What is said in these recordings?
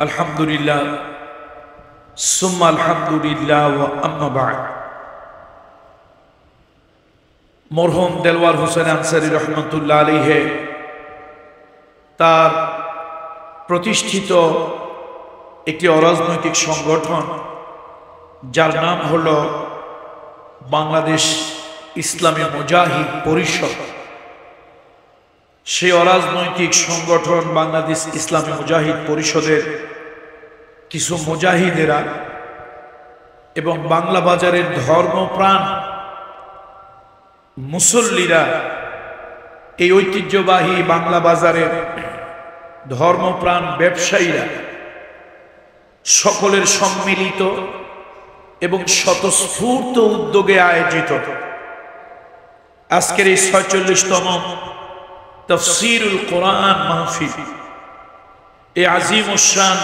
আলহামদুলিল্লাহ সুম্মা আলহামদুলিল্লাহ ওয়া আম্মা বা'দ। মরহুম দেলওয়ার হোসেন আনসারী রহমতুল্লাহ আলাইহি তার প্রতিষ্ঠিত একটি অরাজনৈতিক সংগঠন যার নাম হল বাংলাদেশ ইসলামী মুজাহিদ পরিষদ, সেই অরাজনৈতিক সংগঠন বাংলাদেশ ইসলামী মুজাহিদ পরিষদের কিছু মুজাহিদেরা এবং বাংলা বাজারের ধর্মপ্রাণ মুসল্লিরা, এই ঐতিহ্যবাহী বাংলা বাজারের ধর্মপ্রাণ ব্যবসায়ীরা সকলের সম্মিলিত এবং স্বতঃস্ফূর্ত উদ্যোগে আয়োজিত আজকের এই ৪৬তম তাফসীরুল কোরআন মাহফিল, এই আজিম শান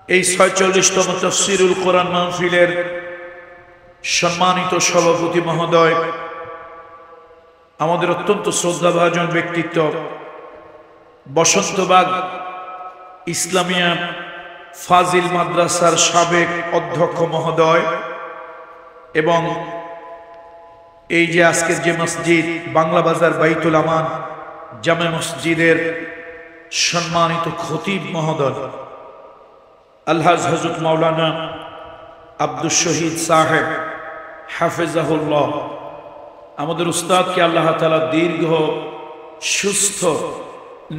এই ৪৬তম তাফসীরুল কোরআন মাহফিলের সম্মানিত সভাপতি মহোদয়, আমাদের অত্যন্ত শ্রদ্ধাভাজন ব্যক্তিত্ব বসন্তবাগ ইসলামিয়া ফাজিল মাদ্রাসার সাবেক অধ্যক্ষ মহোদয়, এবং এই যে আজকের যে মসজিদ বাংলা বাজার বাইতুল আমান জামে মসজিদের সম্মানিত খতিব মহোদয় আলহাজ হযরত মাওলানা আব্দুল শহীদ সাহেব হাফেজাহুল্লাহ, আমাদের উস্তাদকে আল্লাহ তাআলা দীর্ঘ সুস্থ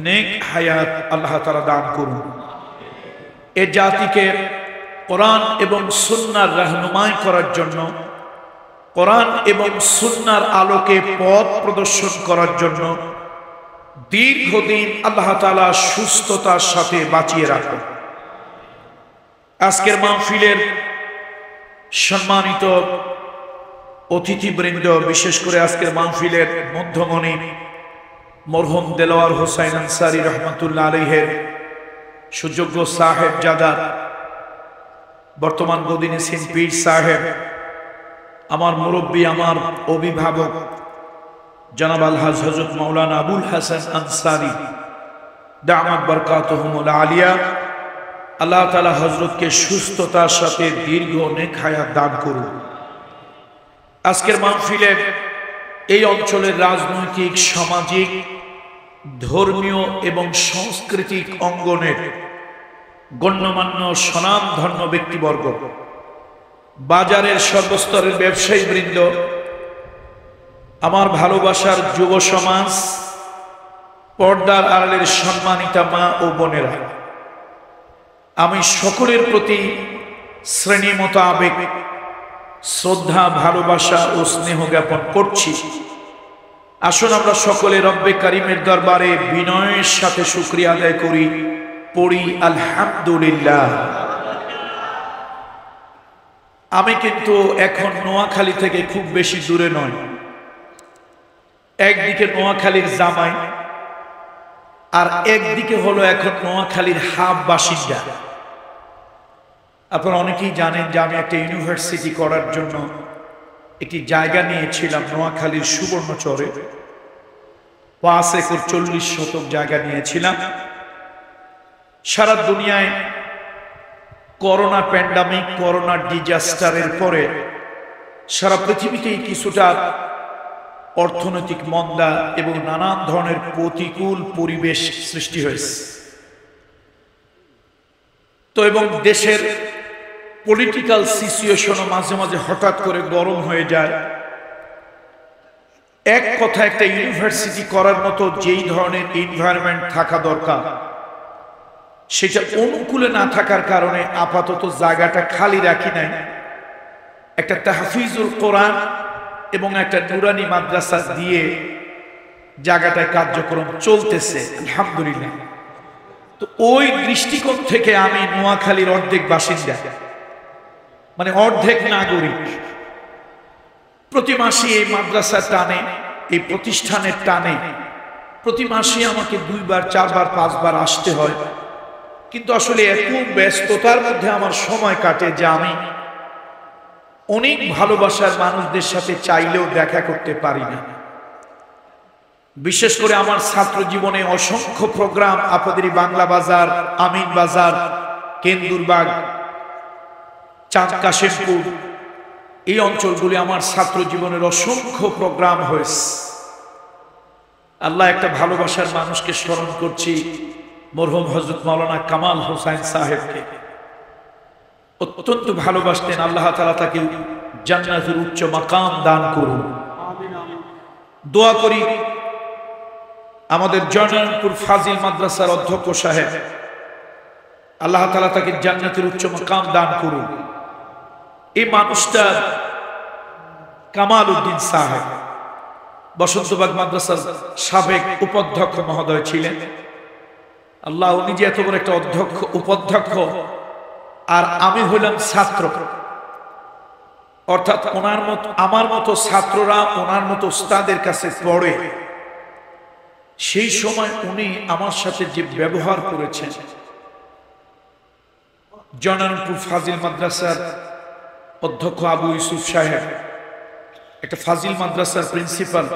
নেক হায়াত আল্লাহ তাআলা দান করুন। এ জাতিকে কোরআন এবং সুন্নাহর রাহনুমাই করার জন্য, কোরআন এবং সুন্নাহর আলোকে পথ প্রদর্শন করার জন্য দীর্ঘদিন আল্লাহ তাআলা সুস্থতার সাথে বাঁচিয়ে রাখুন। আজকের মাহফিলের সম্মানিত অতিথিবৃন্দ, বিশেষ করে আজকের মাহফিলের মধ্যমণি মরহুম দেলওয়ার হোসেন আনসারী রহমতুল্লাহ আলাইহির সুযোগ্য সাহেব জাদা, বর্তমান গদিনে সিন পীর সাহেব, আমার মুরব্বী, আমার অভিভাবক জনাব আলহাজ হযরত মাওলানা আবুল হাসান আনসারী দামাত বরকাতুহুমুল আলিয়া, আল্লাহ তাআলা হযরতকে সুস্থতার সাথে দীর্ঘ নেক হায়াত দান করুন। আজকের মাহফিলে এই অঞ্চলের রাজনৈতিক, সামাজিক, ধর্মীয় এবং সাংস্কৃতিক অঙ্গনের গণ্যমান্য স্বনামধন্য ব্যক্তিবর্গ, বাজারের সর্বস্তরের ব্যবসায়ীবৃন্দ, আমার ভালোবাসার যুব সমাজ, পর্দার আড়ালের সম্মানিতা মা ও বোনেরা, আমি সকলের প্রতি শ্রেণী মোতাবেক শ্রদ্ধা, ভালোবাসা ও স্নেহ জ্ঞাপন করছি। আসুন আমরা সকলে রব্বে কারিমের দরবারে বিনয়ের সাথে শুকরিয়া আদায় করি, পড়ি আলহামদুলিল্লাহ। আমি কিন্তু এখন নোয়াখালী থেকে খুব বেশি দূরে নয়, একদিকে নোয়াখালীর জামাই আর একদিকে হলো এখন নোয়াখালীর হাফ বাসিন্দা। আপনারা অনেকেই জানেন যে আমি একটা ইউনিভার্সিটি করার জন্য একটি জায়গা নিয়েছিলাম নোয়াখালীর সুবর্ণচরে, ৫ একর ৪০ শতক জায়গা নিয়েছিলাম। সারা দুনিয়ায় করোনা প্যান্ডামিক, করোনা ডিজাস্টারের পরে সারা পৃথিবীতেই কিছুটা অর্থনৈতিক মন্দা এবং নানান ধরনের প্রতিকূল পরিবেশ সৃষ্টি হয়েছে। তো এবং দেশের পলিটিক্যাল সিচুয়েশনও মাঝে মাঝে হঠাৎ করে গরম হয়ে যায়। এক কথা, একটা ইউনিভার্সিটি করার মতো যেই ধরনের এনভায়রনমেন্ট থাকা দরকার সেটা অনুকূলে না থাকার কারণে আপাতত জায়গাটা খালি রাখি নাই। একটা তাহফিজুল কোরআন এবং একটা নুরানি মাদ্রাসা দিয়ে জায়গাটায় কার্যক্রম চলতেছে আলহামদুলিল্লাহ। তো ওই দৃষ্টিকোণ থেকে আমি নোয়াখালীর অর্ধেক বাসিন্দা, মানে অর্ধেক নাগরিক। প্রতি মাসে এই মাদ্রাসার টানে, এই প্রতিষ্ঠানের টানে প্রতি মাসে আমাকে 2 বার 4 বার 5 বার আসতে হয়। কিন্তু আসলে এত ব্যস্ততার মধ্যে আমার সময় কাটে যে আমি অনেক ভালোবাসার মানুষদের সাথে চাইলেও দেখা করতে পারি না। বিশেষ করে আমার ছাত্র জীবনে অসংখ্য প্রোগ্রাম আপনাদের বাংলা বাজার, আমিন বাজার, কেন্দুরবাগ, চাঁদ কাশিমপুর, এই অঞ্চলগুলি আমার ছাত্র জীবনের অসংখ্য প্রোগ্রাম হয়েছে। আল্লাহ একটা ভালোবাসার মানুষকে স্মরণ করছি, মরহুম হযরত মাওলানা কামাল হোসেন সাহেবকে। অত্যন্ত ভালোবাসতেন। আল্লাহ তাআলা তাকে জান্নাতের উচ্চ মাকাম দান করুন। দোয়া করি আমাদের জয়নারায়ণপুর ফাজিল মাদ্রাসার অধ্যক্ষ সাহেব, আল্লাহ তাআলা তাকে জান্নাতের উচ্চ মাকাম দান করুন। এই মানুষটা কামাল উদ্দিন সাহেব বসন্তবাগ মাদ্রাসার সাবেক উপাধ্যক্ষ মহোদয় ছিলেন। আল্লাহ, উনি যে এত বড় একটা উপাধ্যক্ষ, আর আমি হইলাম ছাত্র, অর্থাৎ ওনার মতো আমার মতো ছাত্ররা ওনার মতো উস্তাদের কাছে পড়ে। সেই সময় উনি আমার সাথে যে ব্যবহার করেছেন, জয়নারায়ণপুর ফাজিল মাদ্রাসার অধ্যক্ষ আবু ইউসুফ সাহেব, একটা ফাজিল মাদ্রাসার প্রিন্সিপাল,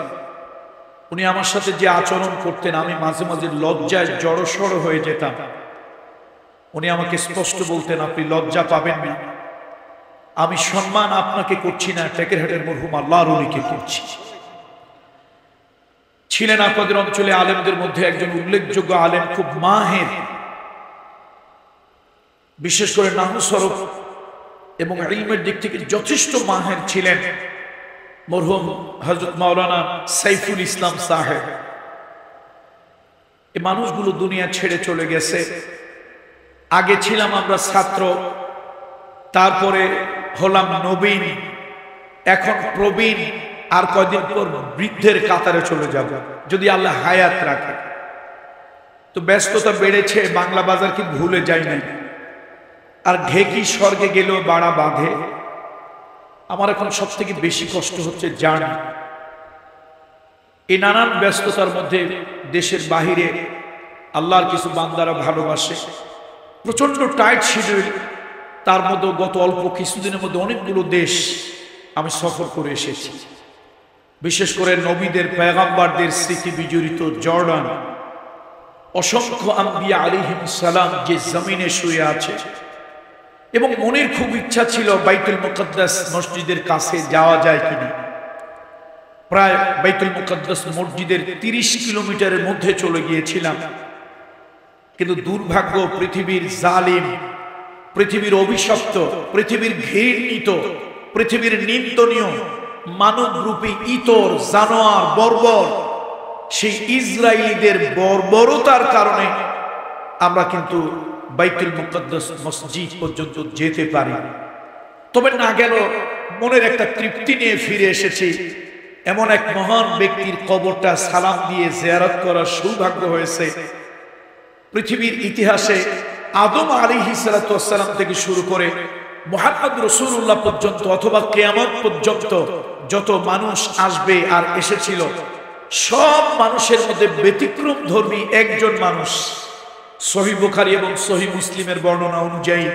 উনি আমার সাথে যে আচরণ করতেন, আমি মাঝে মাঝে লজ্জায় জড়সড় হয়ে যেতাম। উনি আমাকে স্পষ্ট বলতেন, আপনি লজ্জা পাবেন না, আমি সম্মান আপনাকে করছি না, টেকেরহাটের মরহুম আল্লাহর ওলিকে করছি। ছিলেন আপনাদের অঞ্চলে আলেমদের মধ্যে একজন উল্লেখযোগ্য আলেম, খুব মাহের, বিশেষ করে নাহু সরফ এবং ইলমের দিক থেকে যথেষ্ট মাহের ছিলেন মরহুম হযরত মাওলানা সাইফুল ইসলাম সাহেব। এই মানুষগুলো দুনিয়া ছেড়ে চলে গেছে। আগে ছিলাম আমরা ছাত্র, তারপরে হলাম নবীন, এখন প্রবীণ, আর কয়দিন পর বৃদ্ধের কাতারে চলে যাব যদি আল্লাহ হায়াত রাখে। তো ব্যস্ততা বেড়েছে, বাংলা বাজার কি ভুলে যাই নাই। আর ঢেকি স্বর্গে গেলেও বাড়া বাঁধে। আমার এখন সব থেকে বেশি কষ্ট হচ্ছে জার্নি। এই নানান ব্যস্ততার মধ্যে দেশের বাহিরে আল্লাহর কিছু বান্দারা ভালোবাসে, প্রচন্ড টাইট শিডিউল, তার মধ্যে গত অল্প কিছুদিনের মধ্যে অনেকগুলো দেশ আমি সফর করে এসেছি। বিশেষ করে নবীদের পয়গম্বরদের স্মৃতি বিজড়িত জর্ডান, অসংখ্য আম্বিয়া আলাইহিস সালাম যে জমিনে শুয়ে আছে, এবং মনের খুব ইচ্ছা ছিল বাইতুল মুকদ্দাস মসজিদের কাছে যাওয়া যায় কিনা। প্রায় বাইতুল মুকদ্দাস মসজিদের 30 কিলোমিটারের মধ্যে চলে গিয়েছিলাম, কিন্তু দুর্ভাগ্য, পৃথিবীর জালিম, পৃথিবীর অভিশপ্ত, পৃথিবীর ঘৃণিত, পৃথিবীর নিন্দনীয় মানবরূপী ইতর জানোয়ার বর্বর সেই ইসরায়েলিদের বর্বরতার কারণে আমরা কিন্তু বাইতুল মুকদ্দাস মসজিদ পর্যন্ত যেতে পারি। তবে না গেল মনের একটা তৃপ্তি নিয়ে ফিরে এসেছি। এমন এক মহান ব্যক্তির কবরটা সালাম দিয়ে জিয়ারত করার সৌভাগ্য হয়েছে। পৃথিবীর ইতিহাসে আদম আলাইহিস সালাম থেকে শুরু করে মুহাম্মদ রাসূলুল্লাহ পর্যন্ত, অথবা কিয়ামত পর্যন্ত যত মানুষ আসবে আর এসেছিল, সব মানুষের মধ্যে ব্যতিক্রম ধর্মী একজন মানুষ, সহিহ বুখারী এবং সহিহ মুসলিমের বর্ণনা অনুযায়ী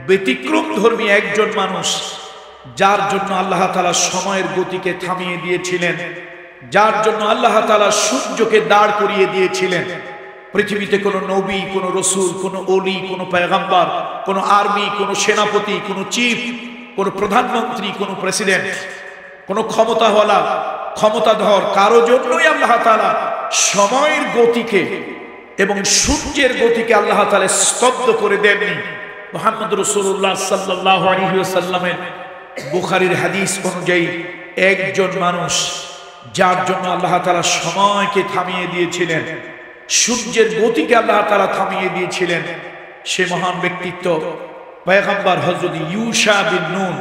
ব্যতিক্রম ধর্মী একজন মানুষ, যার জন্য আল্লাহ তাআলা সময়ের গতিকে থামিয়ে দিয়েছিলেন, যার জন্য আল্লাহ তাআলা সূর্যকে দাঁড় করিয়ে দিয়েছিলেন। পৃথিবীতে কোনো নবী, কোনো রসুল, কোনো ওলি, কোনো পয়গম্বর, কোনো আর্মি, কোনো সেনাপতি, কোনো চিফ, কোনো প্রধানমন্ত্রী, কোনো প্রেসিডেন্ট, কোনো ক্ষমতাওয়ালা, ক্ষমতাধর, কারো জন্যই আল্লাহ তাআলা সময়ের গতিকে এবং সূর্যের গতিকে আল্লাহ তাআলা স্তব্ধ করে দেননি। মুহাম্মদ রাসূলুল্লাহ সাল্লাল্লাহু আলাইহি ওয়াসাল্লামের বুখারীর হাদিস অনুযায়ী একজন মানুষ, যার জন্য আল্লাহ তাআলা সময়কে থামিয়ে দিয়েছিলেন, সূর্যের গতিকে আল্লাহ তাআলা থামিয়ে দিয়েছিলেন, সে মহান ব্যক্তিত্ব পয়গম্বর হযরত ইউশা বিন নূন।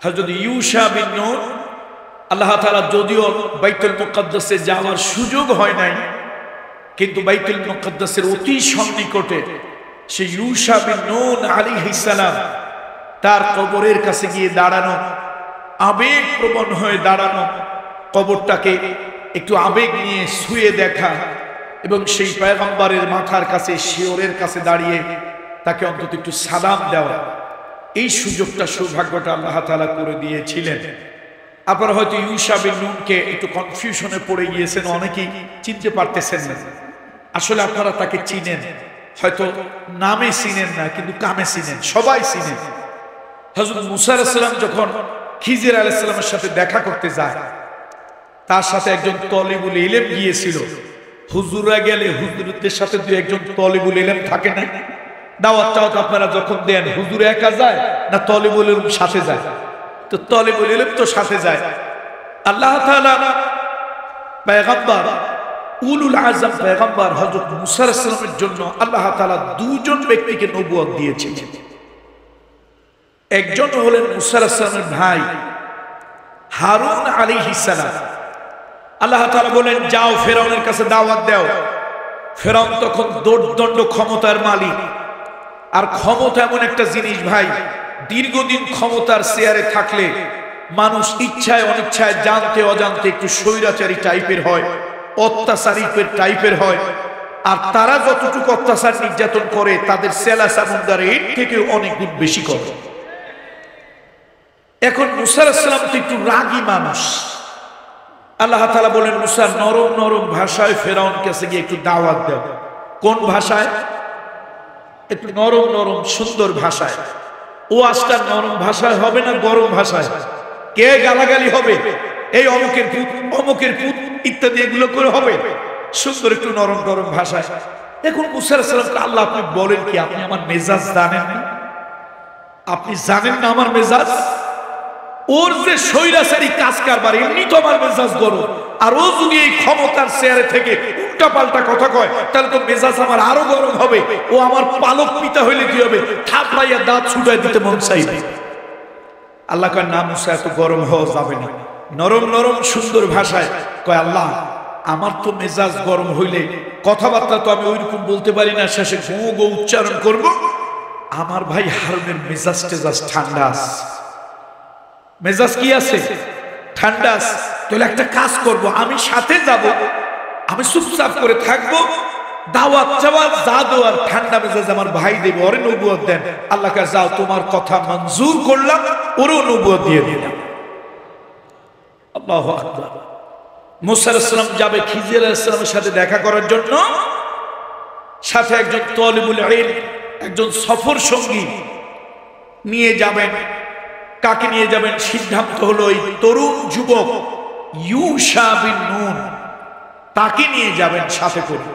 হযরত ইউশা বিন নূন, আল্লাহ তাআলা যদিও বাইতুল মুকদ্দাসে যাওয়ার সুযোগ হয় নাই, কিন্তু বাইতুল মুকদ্দাসের অতি সন্নিকটে সেই ইউশা বিন নূন আলাইহিস সালাম, তার কবরের কাছে গিয়ে দাঁড়ানো, আবেগপ্রবণ হয়ে দাঁড়ানো, কবরটাকে একটু আবেগ নিয়ে ছুঁয়ে দেখা, এবং সেই পয়গম্বরের মাথার কাছে, শিয়রের কাছে দাঁড়িয়ে তাকে অন্তত একটু সালাম দেওয়া, এই সুযোগটা, সৌভাগ্যটা আল্লাহ তাআলা করে দিয়েছিলেন। আপনারা হয়তো ইউশা বিন নুনকে একটু কনফিউশনে পড়ে গিয়েছেন, অনেকেই চিনতে পারতেছেন না। আসলে আপনারা তাকে চিনেন, হয়তো নামে চিনেন না, কিন্তু কামে চিনেন, সবাই চিনেন। হযরত মুসা আলাইহিস সালাম যখন খিজির আলাইহিস সালামের সাথে দেখা করতে যায়, তার সাথে একজন তলিবুল ইলম গিয়েছিল। হুজুররা গেলে হুজুরদের সাথে দুই একজন তলিবুল ইলম থাকে না? দাওয়াত আপনারা যখন দেন, হুজুর একা যায় না তলিবুল ইলম সাথে যায়? তো তলিবুল ইলম তো সাথে যায়। আল্লাহ তাআলা পয়গম্বর উলুল আযম পয়গম্বর হযরত মুসা আলাইহিস সালামের জন্য আল্লাহ তাআলা দুজন ব্যক্তিকে নবুয়ত দিয়েছেন। একজন হলেন মুসা আলাইহিস সালামের ভাই হারুন আলাইহিস সালাম। আল্লাহ তাআলা বলেন, যাও ফেরাউনের কাছে দাওয়াত দাও। ফেরাউন তখন দোর্দণ্ড ক্ষমতার মালিক। আর ক্ষমতা এমন একটা জিনিস ভাই, দীর্ঘদিন ক্ষমতার চেয়ারে থাকলে মানুষ ইচ্ছায় অনিচ্ছায় জানতে অজান্তে একটু স্বৈরাচারী টাইপের হয়, অত্যাচারী টাইপের হয়। আর তারা যতটুকু অত্যাচার নির্যাতন করে, তাদের সেলা সামুন্দারে এর থেকে অনেক গুণ বেশি করে। এখন মুসা আলাইহিস সালাম তো একটু রাগী মানুষ। আল্লাহ তাআলা বলেন, মুসা নরম নরম ভাষায় ফেরাউন কাছে গিয়ে একটু দাওয়াত দাও। কোন ভাষায়? একটু নরম নরম সুন্দর ভাষায়। ও আজটা নরম ভাষায় হবে না গরম ভাষায়? কে গালাগালি হবে, এই অমুকের পুত অমুকের পুত ইত্যাদি এগুলো করে হবে? সুন্দর একটু নরম নরম ভাষায়। এখন মুসা আলাইহিস সালামকে আল্লাহ, আপনি বলেন কি, আপনি আমার মেজাজ জানেন না? আপনি জানেন না আমার মেজাজ? ওর যে স্বৈরাচারী কাজ কারবার, এমনি তো আমার মেজাজ গরম। আর ও যদি এই ক্ষমতার চেয়ারে থেকে উল্টা পাল্টা কথা কয়, তাহলে তো মেজাজ আমার আরো গরম হবে। ও আমার পালক পিতা হইলে কি হবে? থাপড়াইয়া দাঁত ছুটাই দিতে মন চাইবে। আল্লাহ কয়, না মুসা, এত গরম হওয়া যাবে না। নরম নরম সুন্দর ভাষায় কয়, আল্লাহ আমার তো মেজাজ গরম হইলে কথাবার্তা তো আমি ওইরকম বলতে পারি না, শেষে গো গো উচ্চারণ করব। আমার ভাই হারুনের মেজাজ টেজাজ ঠান্ডা আছে। মেজাজ কি আছে? ঠান্ডা। তাহলে একটা কাজ করব, আমি সাথে যাব, আমি চুপচাপ করে থাকবো, দাওয়াত চাওয়াত যা দেওয়ার ঠান্ডা মেজাজ আমার ভাই দেব, ওরে নবুয়ত দেন। আল্লাহ কা, যাও তোমার কথা মঞ্জুর করলাম, ওরেও নবুয়ত দিয়ে দিলাম। আল্লাহু আকবার। মুসা আলাইহিস সালাম যাবে খিজির আলাইহিস সালামের সাথে দেখা করার জন্য। সাথে একজন তালিবুল ইলম, একজন সফর সঙ্গী নিয়ে যাবেন। কাকে নিয়ে যাবেন? সিদ্ধান্ত হলো ওই তরুণ যুবক ইউশা বিন নুন, তাকে নিয়ে যাবেন সাথে করে।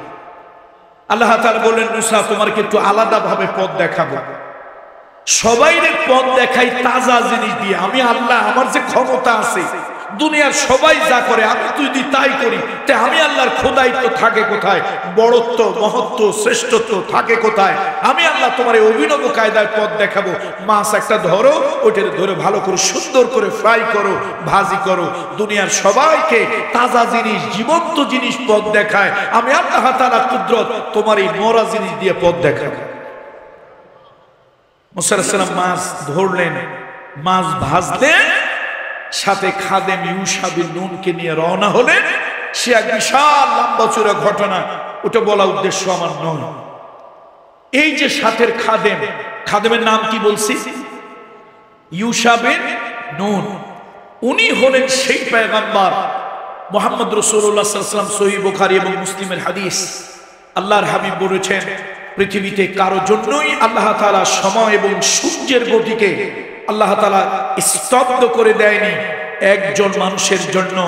আল্লাহ তাআলা বললেন, মুসা তোমাকে একটু আলাদা ভাবে পথ দেখাবো। সবাইরে পথ দেখাই তাজা জিনিস দিয়ে। আমি আল্লাহ, আমার যে ক্ষমতা আছে, দুনিয়ার সবাই যা করে আমি যদি তাই করি, তে আমি আল্লাহর খোদাইত্ব থাকে কোথায়? বড়ত্ব, মহত্ব, শ্রেষ্ঠত্ব থাকে কোথায়? আমি আল্লাহ তোমার অভিনব কায়দায় পথ দেখাবো। মাছ একটা ধরো, ওইটা ধরে ভালো করে সুন্দর করে ফ্রাই করো, ভাজি করো। দুনিয়ার সবাইকে তাজা জিনিস, জীবন্ত জিনিস পথ দেখায়। আমি আল্লাহ তাআলা কুদরত তোমার এই মরা জিনিস দিয়ে পথ দেখাবো। মুসা আলাইহিস সালাম মাছ ধরলেন, মাছ ভাজলেন, সাথে খাদেম ইউশা বিন নুনকে নিয়ে রওনা হলেন। সে এক বিশাল লম্বা চূড়া ঘটনা, ওটা বলা উদ্দেশ্য আমার নয়। এই যে সাথের খাদেম, খাদেমের নাম কি বলছি? ইউশা বিন নুন। উনি হলেন সেই পয়গম্বর মুহাম্মদ রাসূলুল্লাহ সাল্লাল্লাহু আলাইহি ওয়াসাল্লাম, সহিহ বুখারী এবং মুসলিমের হাদিস। আল্লাহর হাবিব বলেছেন, পৃথিবীতে কারো জন্যই আল্লাহ তাআলা সময় এবং সূর্যের গতিকে আল্লাহ তাআলা স্তব্ধ করে দেয়নি। একজন মানুষের জন্য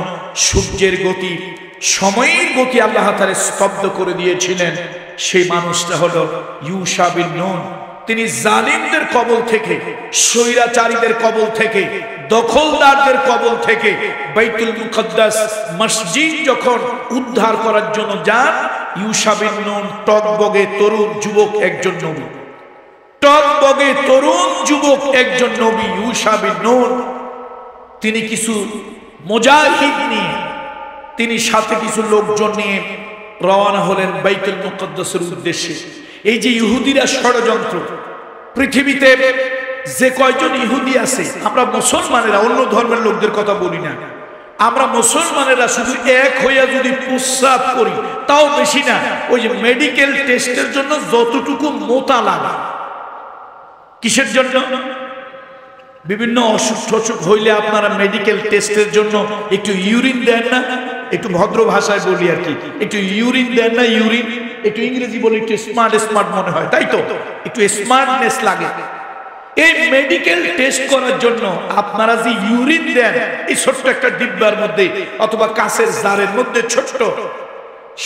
সূর্যের গতি, সময়ের গতি আল্লাহ তাআলা স্তব্ধ করে দিয়েছিলেন। সেই মানুষটা হলো ইউশা বিন নুন। তিনি জালিমদের কবল থেকে, স্বৈরাচারীদের কবল থেকে, দখলদারদের কবল থেকে বাইতুল মুকদ্দাস মসজিদ যখন উদ্ধার করার জন্য যান, ইউশা বিন নুন টগবগে তরুণ যুবক একজন নবী, টগবগে তরুণ যুবক একজন নবী ইউশা বিন নুন। তিনি কিছু মুজাহিদ নিয়ে, তিনি সাথে কিছু লোকজন নিয়ে রওনা হলেন বাইতুল মুকদ্দাসের উদ্দেশ্যে। এই যে ইহুদিরা ষড়যন্ত্র, পৃথিবীতে যে কয়জন ইহুদি আছে, আমরা মুসলমানেরা, অন্য ধর্মের লোকদের কথা বলি না, আমরা মুসলমানেরা শুধু এক হইয়া যদি প্রস্রাব করি, তাও বেশি না। ওই যে মেডিকেল টেস্টের জন্য যতটুকু মোতা লাগে, কিসের জন্য? বিভিন্ন অসুখ টসুখ হইলে আপনারা মেডিকেল টেস্টের জন্য একটু ইউরিন দেন না? একটু ভদ্র ভাষায় বলি আর কি, একটু ইউরিন দেন না? ইউরিন একটু ইংরেজি বলি, একটু স্মার্ট স্মার্ট মনে হয়, তাই তো? একটু স্মার্টনেস লাগে। এই মেডিকেল টেস্ট করার জন্য আপনারা যে ইউরিন দেন এই ছোট্ট একটা ডিব্বার মধ্যে অথবা কাঁচের জারের মধ্যে, ছোট্ট,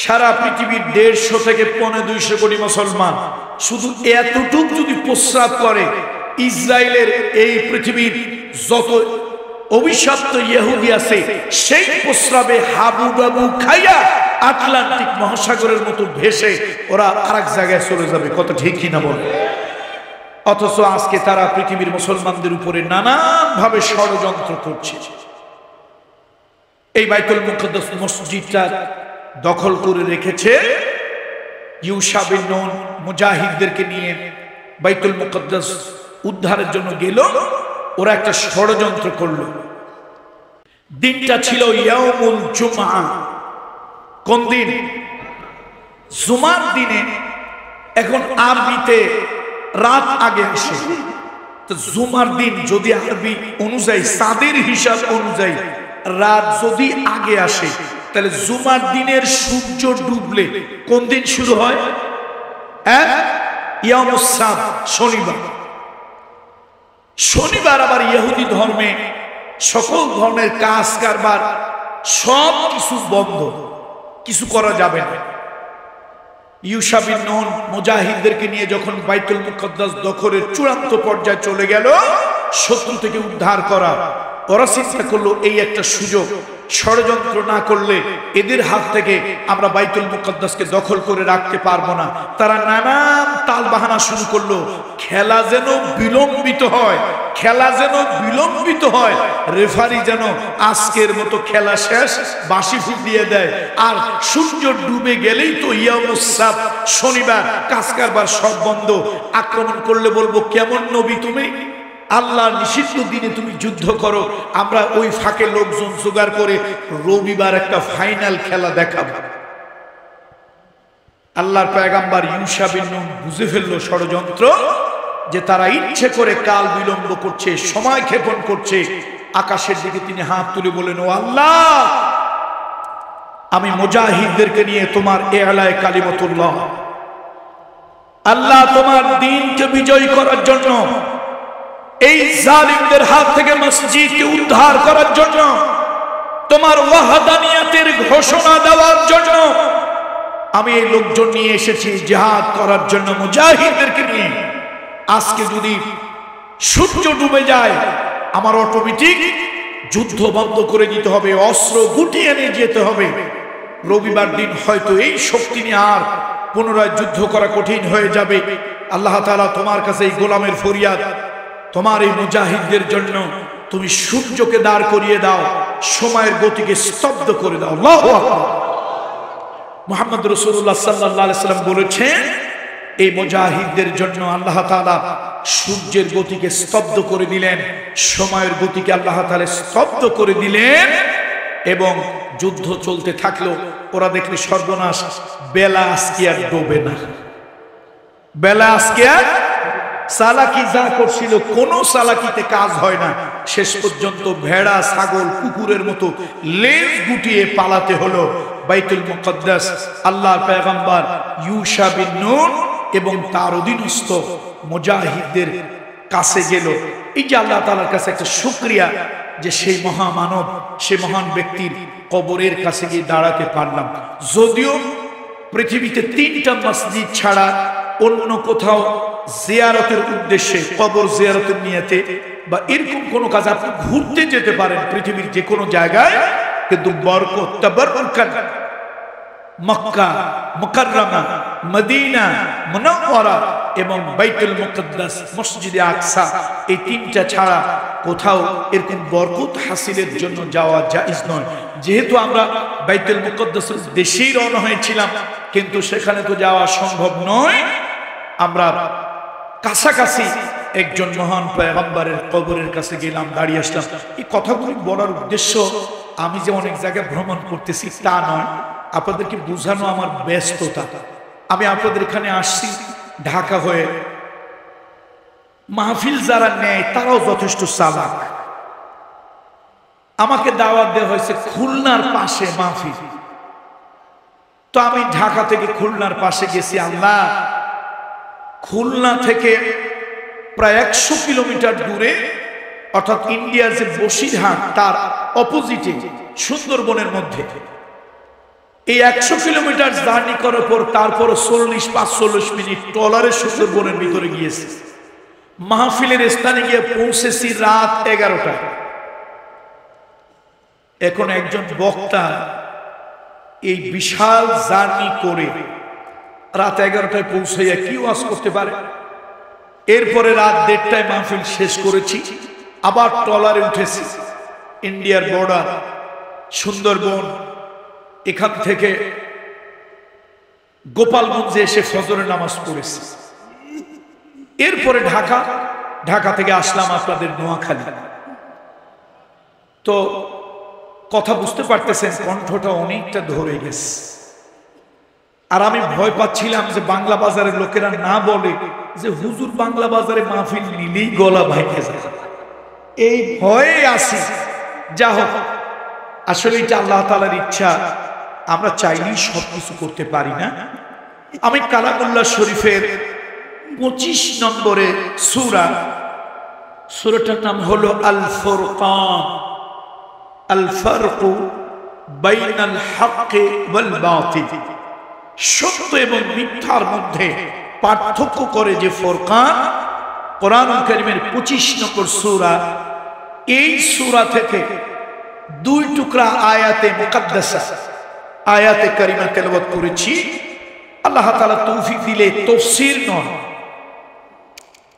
সারা পৃথিবীর 150 থেকে 250 কোটি মুসলমান শুধু এতটুক যদি প্রস্রাব করে, ইসরায়েলের এই পৃথিবীর যত অভিশপ্ত ইহুদি আছে সেই প্রস্রাবে হাবুডাবু খাইয়া আটলান্টিক মহাসাগরের মতো ভেসে ওরা আরেক জায়গায় চলে যাবে। কত ঠিক কিনা বলে? অথচ আজকে তারা পৃথিবীর মুসলমানদের উপরে নানান ভাবে ষড়যন্ত্র করছে। এই বাইতুল মুকদ্দাস মসজিদটা দখল করে রেখেছে ইউশা বিন নুন। মুজাহিদদেরকে নিয়ে বাইতুল মুকদ্দাস উদ্ধারের জন্য গেল, ওরা একটা ষড়যন্ত্র করলো। দিনটা ছিল ইয়াউমুল জুমআ। কোন দিন? জুমার দিনে। এখন আরবিতে রাত আগে আসে, তো জুমার দিন যদি আরবি অনুযায়ী, চাঁদের হিসাব অনুযায়ী রাত যদি আগে আসে, তাহলে জুমার দিনের সূর্য ডুবলে কোন দিন শুরু হয়? ইয়াউমুস সাbt, শনিবার। শনিবার আবার ইহুদি ধর্মে সকল ধরনের কাজ কারবার সব কিছু বন্ধ, কিছু করা যাবে না। ইউশা বিন নুন মুজাহিদদেরকে নিয়ে যখন বাইতুল মুকদ্দাস দখলের চূড়ান্ত পর্যায়ে চলে গেল, শত্রু থেকে উদ্ধার করা, ওরা চিন্তা করলো এই একটা সুযোগ, ষড়যন্ত্র না করলে এদের হাত থেকে আমরা বাইতুল মুকদ্দাসকে দখল করে রাখতে পারবো না। তারা নানান তাল বাহানা শুরু করলো, খেলা যেন বিলম্বিত হয়, খেলা যেন বিলম্বিত হয়, রেফারি যেন আজকের মতো খেলা শেষ বাঁশি ফুটিয়ে দেয়। আর সূর্য ডুবে গেলেই তো ইয়াউমুস সাbt, শনিবার, কাজ কারবার সব বন্ধ। আক্রমণ করলে বলবো কেমন নবী তুমি, আল্লাহর নিষিদ্ধ দিনে তুমি যুদ্ধ করো, আমরা ওই ফাঁকে লোকজন জোগাড় করে রবিবার একটা ফাইনাল খেলা দেখাবো। আল্লাহর পয়গম্বর ইউশা বিন নুন বুঝে ফেললো ষড়যন্ত্র, যে তারা ইচ্ছে করে কাল বিলম্ব করছে, সময় ক্ষেপণ করছে। আকাশের দিকে তিনি হাত তুলে বলেন, ও আল্লাহ, আমি মুজাহিদদেরকে নিয়ে তোমার এলায় কালিমাতুল্লাহ, আল্লাহ তোমার দ্বীনকে বিজয় করার জন্য, এই জালিমদের হাত থেকে মসজিদকে উদ্ধার করার জন্য, তোমার ওয়াহদানিয়তের ঘোষণা দেওয়ার জন্য আমি এই লোকজন নিয়ে এসেছি জিহাদ করার জন্য মুজাহিদদেরকে নিয়ে। আজকে যদি সূর্য ডুবে যায়, আমার অটোমেটিক যুদ্ধ বন্ধ করে দিতে হবে, অস্ত্র গুটিয়ে নিয়ে যেতে হবে। রবিবার দিন হয়তো এই শক্তি নিয়ে আর পুনরায় যুদ্ধ করা কঠিন হয়ে যাবে। আল্লাহ তাআলা তোমার কাছে এই গোলামের ফরিয়াদ, তোমার এই মুজাহিদদের জন্য তুমি সূর্যকে দাঁড় করিয়ে দাও, সময়ের গতিকে স্তব্ধ করে দাও। আল্লাহু আকবার। মুহাম্মদ রাসূলুল্লাহ সাল্লাল্লাহু আলাইহি সাল্লাম বলেছেন, এই মুজাহিদদের জন্য আল্লাহ তাআলা সূর্যের গতিকে স্তব্ধ করে দিলেন, সময়ের গতিকে আল্লাহ তাআলা স্তব্ধ করে দিলেন, এবং যুদ্ধ চলতে থাকলো। ওরা দেখলে সর্বনাশ, বেলা আজকে আর ডোবে না, বেলা আজকে আর চালাকি যা করছিল কোনো চালাকিতে কাজ হয় না। শেষ পর্যন্ত ভেড়া, ছাগল, কুকুরের মতো লেজ গুটিয়ে পালাতে হলো। বাইতুল মুকদ্দাস আল্লাহর পয়গম্বর ইউশা বিন নুন এবং তার অধীনস্থ মুজাহিদদের কাছে গেল। এই যে আল্লাহ তাআলার কাছে একটা শুকরিয়া যে সেই মহামানব, সেই মহান ব্যক্তির কবরের কাছে গিয়ে দাঁড়াতে পারলাম। যদিও পৃথিবীতে 3টা মসজিদ ছাড়া অন্য কোথাও জিয়ারতের উদ্দেশ্যে, কবর জিয়ারতের নিয়তে বা এরকম কোনো কাজ আপনি ঘুরতে যেতে পারেন পৃথিবীর যে কোনো জায়গায়, কিন্তু বরকত, তাবাররুকান মক্কা মুকাররমা, মদিনা মুনাওয়ারা এবং বাইতুল মুকদ্দাস, মসজিদে আকসা, এই 3টা ছাড়া কোথাও এরকম বরকত হাসিলের জন্য যাওয়া জায়েজ নয়। যেহেতু আমরা বাইতুল মুকদ্দাসের দেশেই রওনা হয়েছিলাম, কিন্তু সেখানে তো যাওয়া সম্ভব নয়, আমরা কাছাকাছি একজন মহান পয়গম্বরের কবরের কাছে গেলাম, দাঁড়িয়ে আসলাম। এই কথাগুলি বলার উদ্দেশ্য আমি যে অনেক জায়গায় ভ্রমণ করতেছি তা নয়, আপনাদেরকে বোঝানো আমার ব্যস্ততা। আমি আপনাদের এখানে আসছি ঢাকা হয়ে, মাহফিল যারা নেয় তারাও যথেষ্ট চালাক। আমাকে দাওয়াত দেওয়া হয়েছে খুলনার পাশে মাহফিল। তো আমি ঢাকা থেকে খুলনার পাশে গেছি। আল্লাহ, খুলনা থেকে প্রায় 100 কিলোমিটার দূরে, অর্থাৎ ইন্ডিয়ার যে বসিরহাট তার অপোজিটে সুন্দরবনের মধ্যে, এই 100 কিলোমিটার জার্নি করার পর তারপর 45 মিনিট ট্রলারে সুন্দরবনের ভিতরে গিয়েছি। মাহফিলের স্থানে গিয়ে পৌঁছেছি রাত 11টায়। এখন একজন বক্তা এই বিশাল জার্নি করে রাত 11টায় পৌঁছাইয়া কি ওয়াজ করতে পারে? এরপরে রাত 1:30টায় মাহফিল শেষ করেছি, আবার ট্রলারে উঠেছি। ইন্ডিয়ার বর্ডার সুন্দরবন, এখান থেকে গোপালগঞ্জে এসে ফজরের নামাজ পড়েছি। এরপরে ঢাকা থেকে আসলাম আপনাদের নোয়াখালী। তো কথা বুঝতে পারতেছেন, কণ্ঠটা অনেকটা ধরে গেছে। আর আমি ভয় পাচ্ছিলাম যে বাংলা বাজারের লোকেরা না বলে যে হুজুর বাংলা বাজারে মাহফিল নিলেই গলা ভাঙে যায়, এই ভয়ে আসি। যা হোক, আসলে এটা আল্লাহ তাআলার ইচ্ছা, আমরা চাইলেই সবকিছু করতে পারি না। আমি কালামুল্লাহ শরীফের 25 নম্বরে সূরাটার নাম হলো আল ফুরকান, আল ফারকু বাইনাল হাক্কি ওয়াল বাতিল, সত্য এবং মিথ্যার মধ্যে পার্থক্য করে যে ফুরকান, কোরআনুল কারীমের 25 নম্বর সূরা। এই সূরা থেকে 2 টুকরা আয়াতে মুকাদ্দাসা, আয়াতে কারিমা তেলাওয়াত করেছি। আল্লাহ তাআলা তৌফিক দিলে তাফসীর নয়,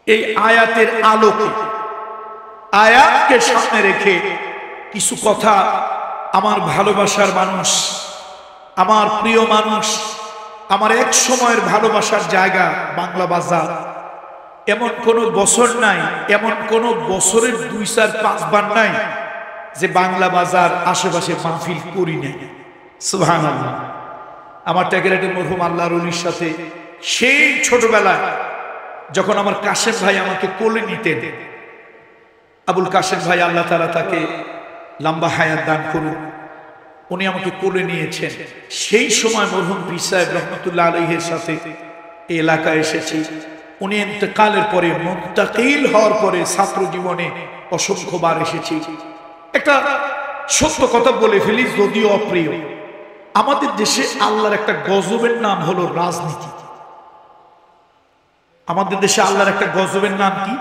এই আয়াতের আলোকে, আয়াতকে সামনে রেখে কিছু কথা আমার ভালোবাসার মানুষ, আমার প্রিয় মানুষ, আমার এক সময়ের ভালোবাসার জায়গা বাংলা বাজার। এমন কোন বছর নাই, এমন কোন বছরের 2-4-5 বার নাই যে বাংলা বাজার আশেপাশে মাহফিল করি নাই। সুবহানাল্লাহ। আমার টাকেরাটের মরহুম আল্লাহর ওলির সাথে সেই ছোটবেলায় যখন আমার কাশেম ভাই আমাকে কোলে নিতেন, আবুল কাশেম ভাই, আল্লাহ তাআলা তাকে লম্বা হায়াত দান করুন, উনি আমাকে কোলে নিয়েছেন। সেই সময় মরহুম পীর সাহেব রহমাতুল্লাহ আলাইহির সাথে এই এলাকায় এসেছি। উনি ইন্তেকালের পরে, মুন্তাকিল হওয়ার পরে ছাত্র জীবনে অসংখ্যবার এসেছি। একটা সত্য কথা বলে ফেলি, যদিও অপ্রিয়, আমাদের দেশে আল্লাহর একটা গজবের নাম হলো রাজনীতি। আমাদের দেশে আল্লাহর একটা গজবের নাম কি?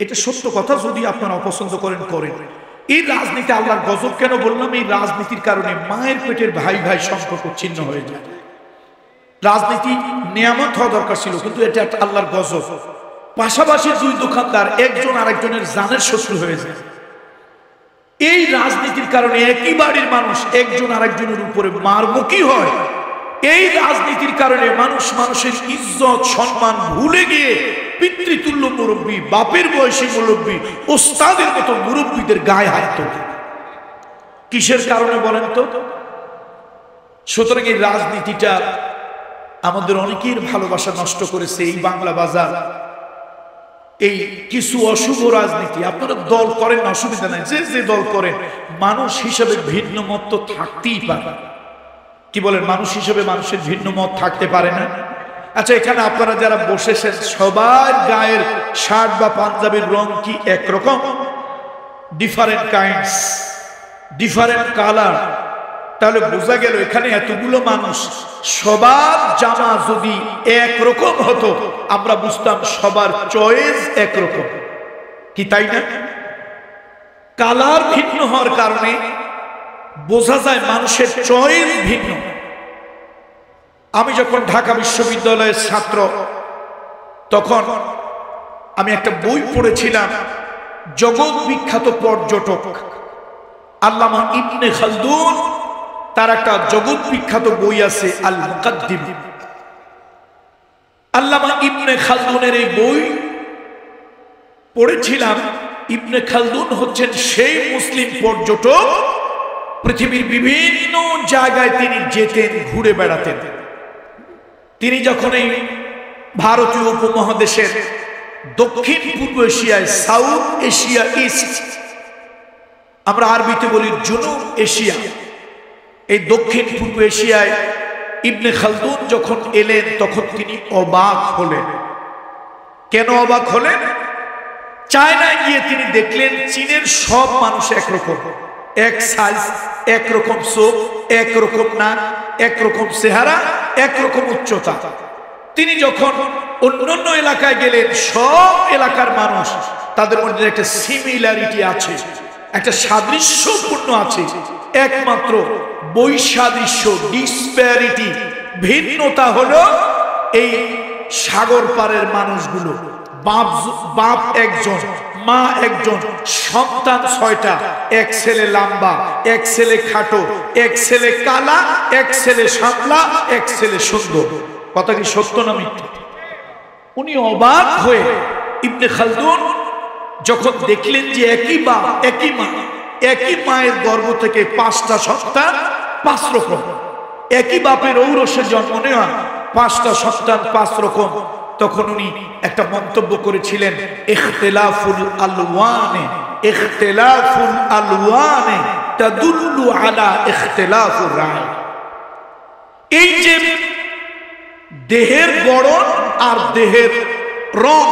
এটা সত্য কথা, যদি আপনারা অপছন্দ করেন করেন। এই রাজনীতি আল্লাহর গজব কেন বললাম? এই রাজনীতির কারণে মায়ের পেটের ভাই ভাই সম্পর্ক ছিন্ন হয়ে যায়। রাজনীতি নিয়ামত হওয়া দরকার ছিল, কিন্তু এটা একটা আল্লাহর গজব। পাশাপাশি 2 দোকানদার একজন আরেকজনের জানের শত্রু হয়ে যায়। এই রাজনীতির কারণে একই বাড়ির মানুষ একজন আরেকজনের উপরে মারমুখী হয়। এই রাজনীতির কারণে মানুষ মানুষের ইজ্জত সম্মান ভুলে গিয়ে পিতৃতুল্য মুরব্বী, বাপের বয়সী মুরব্বী, ওস্তাদের মতো মুরব্বীদের গায়ে হাত তোলে। কিসের কারণে বলেন তো? সুতরাং এই রাজনীতিটা আমাদের অনেকের ভালোবাসা নষ্ট করেছে। এই বাংলা বাজার, এই কিছু অশুভ রাজনীতি, আপনারা দল করেন, অসুবিধা নাই, যে দল করেন, মানুষ হিসেবে ভিন্ন মত তো থাকতেই পারে। কি বলেন? মানুষ হিসেবে মানুষের ভিন্ন মত থাকতে পারে না? আচ্ছা, এখানে আপনারা যারা বসেছেন সবার গায়ের শার্ট বা পাঞ্জাবির রং কি একরকম? Different kinds, different colour. তাহলে বোঝা গেল এখানে এতগুলো মানুষ, সবার জামা যদি একরকম হতো আমরা বুঝতাম সবার চয়েস একরকম, কি তাই না? কালার ভিন্ন হওয়ার কারণে বোঝা যায় মানুষের চয়েস ভিন্ন। আমি যখন ঢাকা বিশ্ববিদ্যালয়ের ছাত্র, তখন আমি একটা বই পড়েছিলাম, জগৎ বিখ্যাত পর্যটক আল্লামা ইবনে খালদুন, তার একটা জগৎ বিখ্যাত বই আছে আল মুকাদ্দিমা। আল্লামা ইবনে খালদুনের এই বই পড়েছিলাম। ইবনে খালদুন হচ্ছেন সেই মুসলিম পর্যটক, পৃথিবীর বিভিন্ন জায়গায় তিনি যেতেন, ঘুরে বেড়াতেন। তিনি যখন এই ভারতীয় উপমহাদেশের দক্ষিণ পূর্ব এশিয়ায়, সাউথ এশিয়া ইস্ট, আমরা আরবিতে বলি জুনুব এশিয়া, এই দক্ষিণ পূর্ব এশিয়ায় ইবনে খালদুন যখন এলেন তখন তিনি অবাক হলেন। কেন অবাক হলেন? চায়নায় গিয়ে তিনি দেখলেন চীনের সব মানুষ একরকম, এক সাইজ, একরকম চোখ, একরকম নাক, একরকম চেহারা, একরকম উচ্চতা। তিনি যখন অন্যান্য এলাকায় গেলেন সব এলাকার মানুষ, তাদের মধ্যে একটা সিমিলারিটি আছে, একটা সাদৃশ্যপূর্ণ আছে, একমাত্র বৈসাদৃশ্য, ডিসপ্যারিটি, ভিন্নতা হলো এই সাগর পারের মানুষগুলো। বাপ একজন, মা একজন, সন্তান 6টা, এক ছেলে লম্বা, এক ছেলে খাটো, এক ছেলে কালা, এক ছেলে সামলা, এক ছেলে সুন্দর। কথা কি সত্য না মিথ্যা? উনি অবাক হয়ে ইবনে খালদুন যখন দেখলেন যে একই বাপ, একই মা, একই মায়ের গর্ভ থেকে 5টা সন্তান, 5 রকম, একই বাপের ঔরসে জন্ম নেওয়া 5টা সন্তান 5 রকম, তখন উনি একটা মন্তব্য করেছিলেন, ইখতিলাফুল আলওয়ানে, ইখতিলাফুল আলওয়ানে তাদুল্লু আলা ইখতিলাফুর রায়। এই যে দেহের গড়ন আর দেহের রং,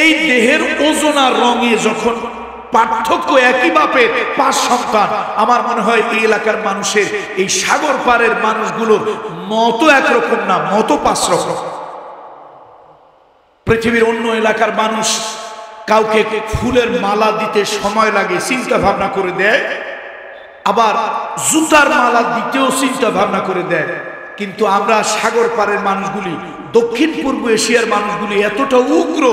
এই দেহের ওজন আর রঙে যখন পার্থক্য, একই বাপের 5 সন্তান, আমার মনে হয় এই এলাকার মানুষের, এই সাগর পারের মানুষগুলোর মতো একরকম না, মতো 5 রকম। পৃথিবীর অন্য এলাকার মানুষ কাউকে ফুলের মালা দিতে সময় লাগে, চিন্তা ভাবনা করে দেয়, আবার জুতার মালা দিতেও চিন্তা ভাবনা করে দেয়। কিন্তু আমরা সাগর পারের মানুষগুলি, দক্ষিণ পূর্ব এশিয়ার মানুষগুলি এতটা উগ্র,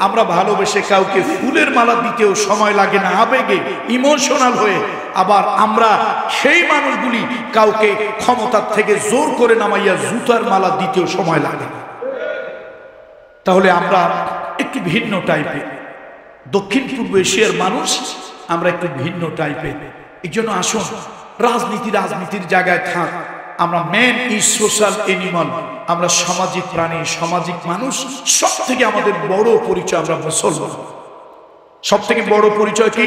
আমরা ভালোবেসে কাউকে ফুলের মালা দিতেও সময় লাগে না, আবেগে ইমোশনাল হয়ে। আবার আমরা সেই মানুষগুলি কাউকে ক্ষমতার থেকে জোর করে নামাইয়া জুতার মালা দিতেও সময় লাগে না। তাহলে আমরা একটু ভিন্ন টাইপের, দক্ষিণ পূর্ব এশিয়ার মানুষ আমরা একটু ভিন্ন টাইপের। এই জন্য আসুন, রাজনীতির জায়গায় থাক, আমরা ম্যান ইজ সোশ্যাল এনিমাল, আমরা সামাজিক প্রাণী, সামাজিক মানুষ। সব থেকে আমাদের বড় পরিচয় আমরা মুসলমান। সব থেকে বড় পরিচয় কি?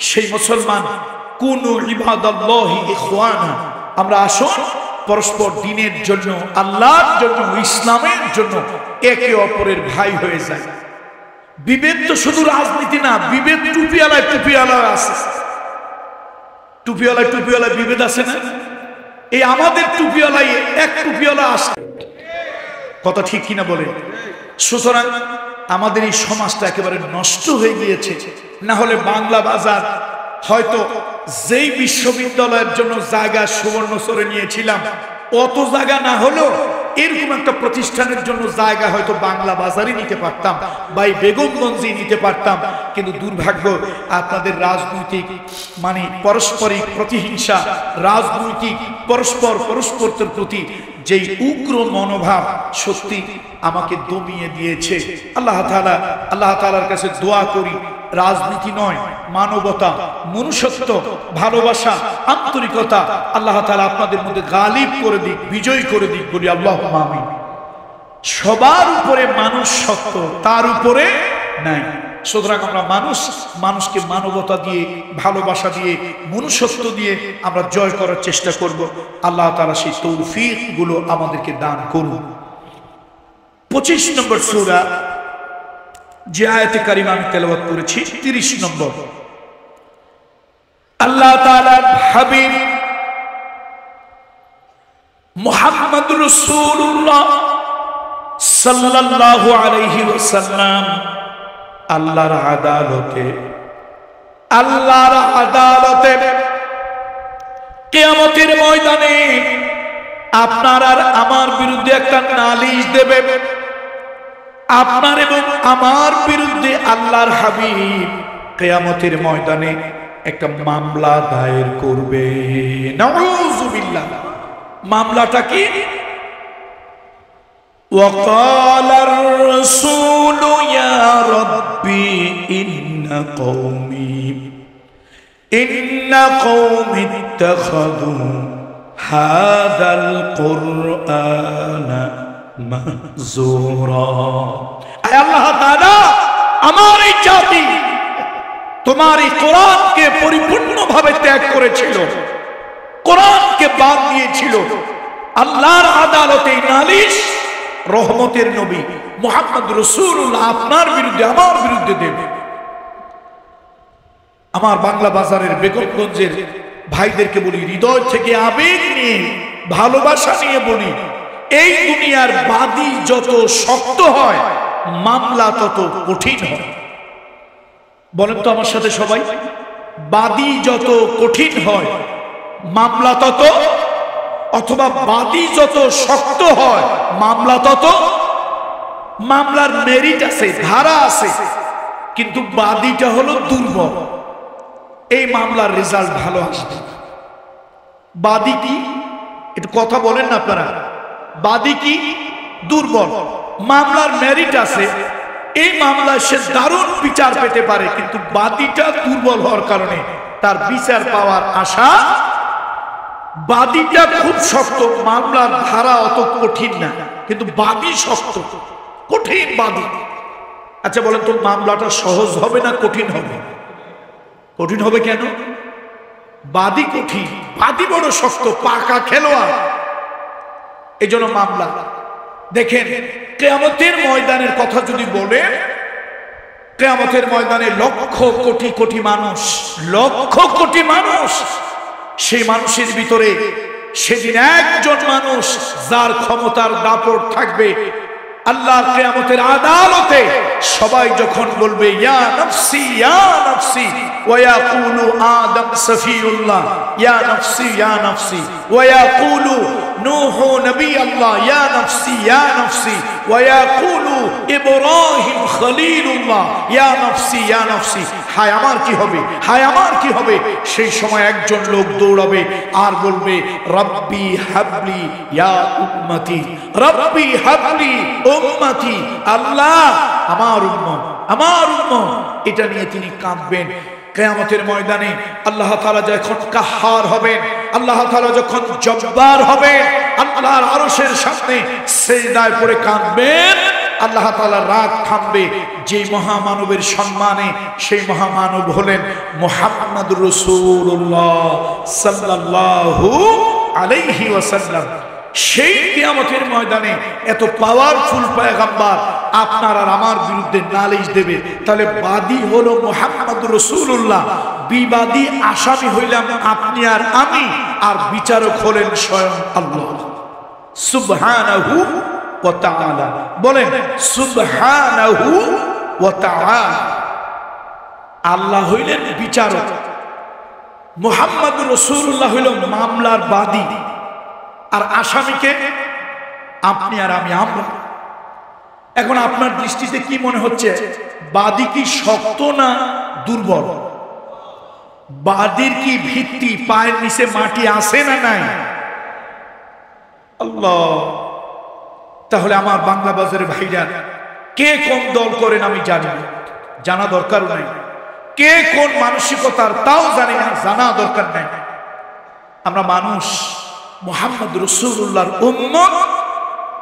সেই মুসলমান, কুনু ইবাদাল্লাহি ইখওয়ানা, আমরা আসুন পরস্পর দিনের জন্য, আল্লাহর জন্য, ইসলামের জন্য একে অপরের ভাই হয়ে যায়। বিভেদ তো শুধু রাজনীতি না, বিভেদ টুপিওয়ালা আছে, টুপিওয়ালা বিভেদ আছে না? এই আমাদের টুপিওয়ালাই এক টুপিওয়ালা আসে, কথা ঠিক কিনা বলে? সুতরাং আমাদের এই সমাজটা একেবারে নষ্ট হয়ে গিয়েছে। না হলে বাংলা বাজার হয়তো যেই বিশ্ববিদ্যালয়ের জন্য জায়গা সুবর্ণচরে নিয়েছিলাম, অত জায়গা না হলেও এরকম একটা প্রতিষ্ঠানের জন্য জায়গা হয়তো বাংলা বাজারই নিতে পারতাম, বা বেগমগঞ্জে নিতে পারতাম। কিন্তু দুর্ভাগ্য, আপনাদের রাজনৈতিক মানে পারস্পরিক প্রতিহিংসা, রাজনৈতিক পরস্পরের প্রতি যেই উগ্র মনোভাব সত্যি আমাকে দমিয়ে দিয়েছে। আল্লাহ তাআলার কাছে দোয়া করি, রাজনীতি নয়, মানবতা, মনুষ্যত্ব, ভালোবাসা, আন্তরিকতা আল্লাহ তাআলা আপনাদের মধ্যে গালিব করে দিক, বিজয় করে দিক, বলি আল্লাহুম্মা আমিন। সবার উপরে মানুষ সত্য, তার উপরে নাই। সুতরাং আমরা মানুষকে মানবতা দিয়ে, ভালোবাসা দিয়ে, মনুষ্যত্ব দিয়ে আমরা জয় করার চেষ্টা করব। আল্লাহ তাআলা সেই তৌফিক গুলো আমাদেরকে দান করুন। 25 নম্বর সূরা, যে আয়াতে কারিমা আমি তেলাওয়াত করেছি, 30 নম্বর। আল্লাহ তাআলার হাবিব মুহাম্মদুর রাসূলুল্লাহ সাল্লাল্লাহু আলাইহি ওয়াসাল্লাম আল্লাহর আদালতে কিয়ামতের ময়দানে আপনার আর আমার বিরুদ্ধে একটা নালিশ দেবে। আপনার এবং আমার বিরুদ্ধে আল্লাহর হাবিব কিয়ামতের ময়দানে একটা মামলা দায়ের করবে। নাউযুবিল্লাহ। মামলাটা কি? وقال الرسول يا ربي إن قومي اتخذوا هذا القرآن মাহজুরা। আয় আল্লাহ তাআলা, আমার এই জাতি তোমার এই কোরআনকে পরিপূর্ণভাবে ত্যাগ করেছিল, কোরআনকে বাদ দিয়েছিল। আল্লাহর আদালতে নালিশ রহমতের নবী মুহাম্মদ রাসূলুল্লাহ আপনার বিরুদ্ধে, আমার বিরুদ্ধে দেবে। আমার বাংলা বাজারের বেগমগঞ্জের ভাইদেরকে বলি, হৃদয় থেকে আবেগ নিয়ে, ভালোবাসা নিয়ে বলি, এই দুনিয়ার বাদী যত শক্ত হয় মামলা তত কঠিন হয়। বলেন তো আমার সাথে সবাই, বাদী যত কঠিন হয় মামলা তত, অথবা বাদী যত শক্ত হয় মামলা তত। মামলার মেরিট আছে, ধারা আছে, কিন্তু বাদীটা হলো দুর্বল, এই মামলার রেজাল্ট ভালো আসবে। বাদী কি একটু কথা বলেন না আপনারা, বাদী কি দুর্বল, মামলার মেরিট আছে, এই মামলায় সে দারুণ বিচার পেতে পারে, কিন্তু বাদীটা দুর্বল হওয়ার কারণে তার বিচার পাওয়ার আশা। বাদীটা খুব শক্ত, মামলার ধারা অত কঠিন না, কিন্তু বাদী শক্ত, কঠিন বাদী। আচ্ছা বলেন তো, মামলাটা সহজ হবে না কঠিন হবে? কঠিন হবে কেন? বাদী কঠিন, বাদী বড় শক্ত, পাকা খেলোয়াড়, এই জন্য মামলা। দেখেন কিয়ামতের ময়দানের কথা যদি বলে, কিয়ামতের ময়দানে লক্ষ কোটি কোটি মানুষ, লক্ষ কোটি মানুষ, সেই মানুষের ভিতরে সেদিন একজন মানুষ যার ক্ষমতার দাপট থাকবে। আল্লাহর কিয়ামতের আদালতে সবাই যখন বলবে ইয়া নফসি ইয়া নফসি ওয়া ইয়াকুলু আদম সফিউল্লাহ ইয়া নফসি ইয়া নফসি ওয়া ইয়াকুলু নূহ নবী আল্লাহ ইয়া নফসি ইয়া নফসি ওয়া ইয়াকুলু ইব্রাহিম খলিলুল্লাহ ইয়া নফসি ইয়া নফসি, হায় আমার কি হবে, হায় আমার কি হবে। সেই সময় একজন লোক দৌড়াবে আর বলবে রব্বি হাবলি ইয়া উম্মতি, রব্বি হাবলি উম্মতি, আল্লাহ আমার উম্মত, আমার উম্মত। এটা নিয়ে তিনি কাঁদবেন। কিয়ামতের ময়দানে আল্লাহ তাআলা যখন কাহ্হার হবেন, আল্লাহ তাআলা যখন জব্বার হবেন, আল্লাহর আরশের সামনে সিজদায় পড়ে কাঁদবেন, আল্লাহ তাআলা রাগ থামবে। যে মহামানবের সম্মানে, সেই মহামানব হলেন মুহাম্মদুর রাসূলুল্লাহ সাল্লাল্লাহু আলাইহি ওয়াসাল্লাম। সেই কিয়ামতের ময়দানে এত পাওয়ারফুল পয়গম্বর আপনার আর আমার বিরুদ্ধে নালিশ দেবে, তাহলে বাদী হলো মুহাম্মদুর রাসূলুল্লাহ, বিবাদী আসামি হইলাম আপনি আর আমি, আর বিচারক হলেন স্বয়ং আল্লাহ সুবহানাহু ওয়া তাআলা। বলেন সুবহানাহু ওয়া তাআলা। আল্লাহ হইলেন বিচারক, মুহাম্মদুর রাসূলুল্লাহ হইল মামলার বাদী, আর আসামিকে আপনি আর আমি, আমরা। এখন আপনার দৃষ্টিতে কি মনে হচ্ছে, বাদী কি শক্ত না দুর্বল? বাদীর কি ভিত্তি, পায়ের নিচে মাটি আছে না নাই? আল্লাহ। তাহলে আমার বাংলা বাজারের ভাইরা, কে কোন দল করেন আমি জানি না, জানা দরকার নাই। কে কোন মানসিকতার তাও জানি না, জানা দরকার নাই। আমরা মানুষ, মুহাম্মদ রাসূলুল্লাহর উম্মত।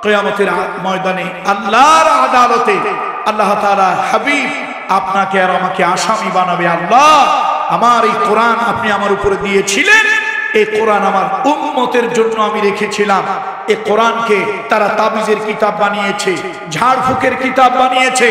কিয়ামতের ময়দানে আল্লাহর আদালতে আল্লাহ তাআলা হাবিব আপনাকে আর আমাকে আসামি বানাবে। আল্লাহ, আমার এই কোরআন আপনি আমার উপরে দিয়েছিলেন, এই কোরআন আমার উম্মতের জন্য আমি রেখেছিলাম। এই কোরআনকে তারা তাবিজের কিতাব বানিয়েছে, ঝাড়ফুঁকের কিতাব বানিয়েছে,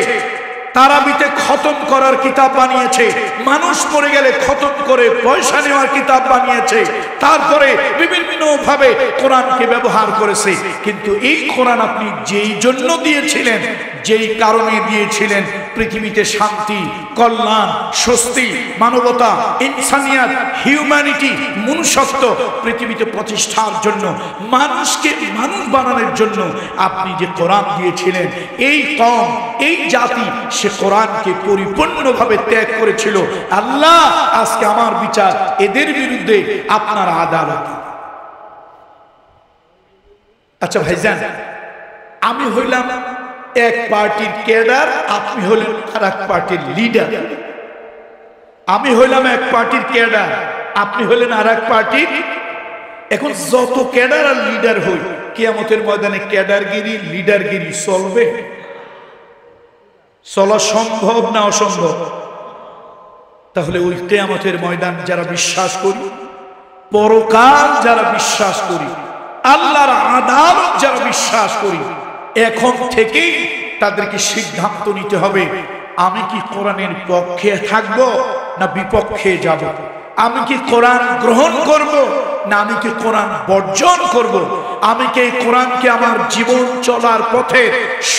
তারাবিতে খতম করার কিতাব বানিয়েছে, মানুষ পড়ে গেলে খতম করে পয়সা নেওয়ার কিতাব বানিয়েছে, তারপরে বিভিন্ন ভাবে কোরআনকে ব্যবহার করেছে। কিন্তু এই কোরআন আপনি যেই জন্য দিয়েছিলেন, যেই কারণে দিয়েছিলেন, পৃথিবীতে শান্তি, কল্যাণ, স্বস্তি, মানবতা, ইনসানিয়াত, হিউম্যানিটি, মনুষ্যত্ব পৃথিবীতে প্রতিষ্ঠার জন্য, মানুষকে মানুষ বানানোর জন্য আপনি যে কোরআন দিয়েছিলেন, এই কওম, এই জাতি সে কোরআনকে পরিপূর্ণভাবে ত্যাগ করেছিল। আল্লাহ, আজকে আমার বিচার এদের বিরুদ্ধে আপনার আদালত। আচ্ছা ভাইজান, আমি হইলাম এক পার্টির ক্যাডার, আপনি হলেন আর এক পার্টির লিডার। আমি হইলাম এক পার্টির ক্যাডার, আপনি হলেন আর এক পার্টির। এখন যত ক্যাডার আর লিডার হই, কিয়ামতের ময়দানে ক্যাডারগিরি লিডারগিরি চলবে? চলা সম্ভব না অসম্ভব? তাহলে ওই কিয়ামতের ময়দান যারা বিশ্বাস করি, পরকাল যারা বিশ্বাস করি, আল্লাহর আদালত যারা বিশ্বাস করি, এখন থেকেই তাদেরকে সিদ্ধান্ত নিতে হবে, আমি কি কোরআনের পক্ষে থাকব না বিপক্ষে যাব? আমি কি কোরআন গ্রহণ করব না আমি কি কোরআন বর্জন করব? আমি কি এই কোরআনকে আমার জীবন চলার পথে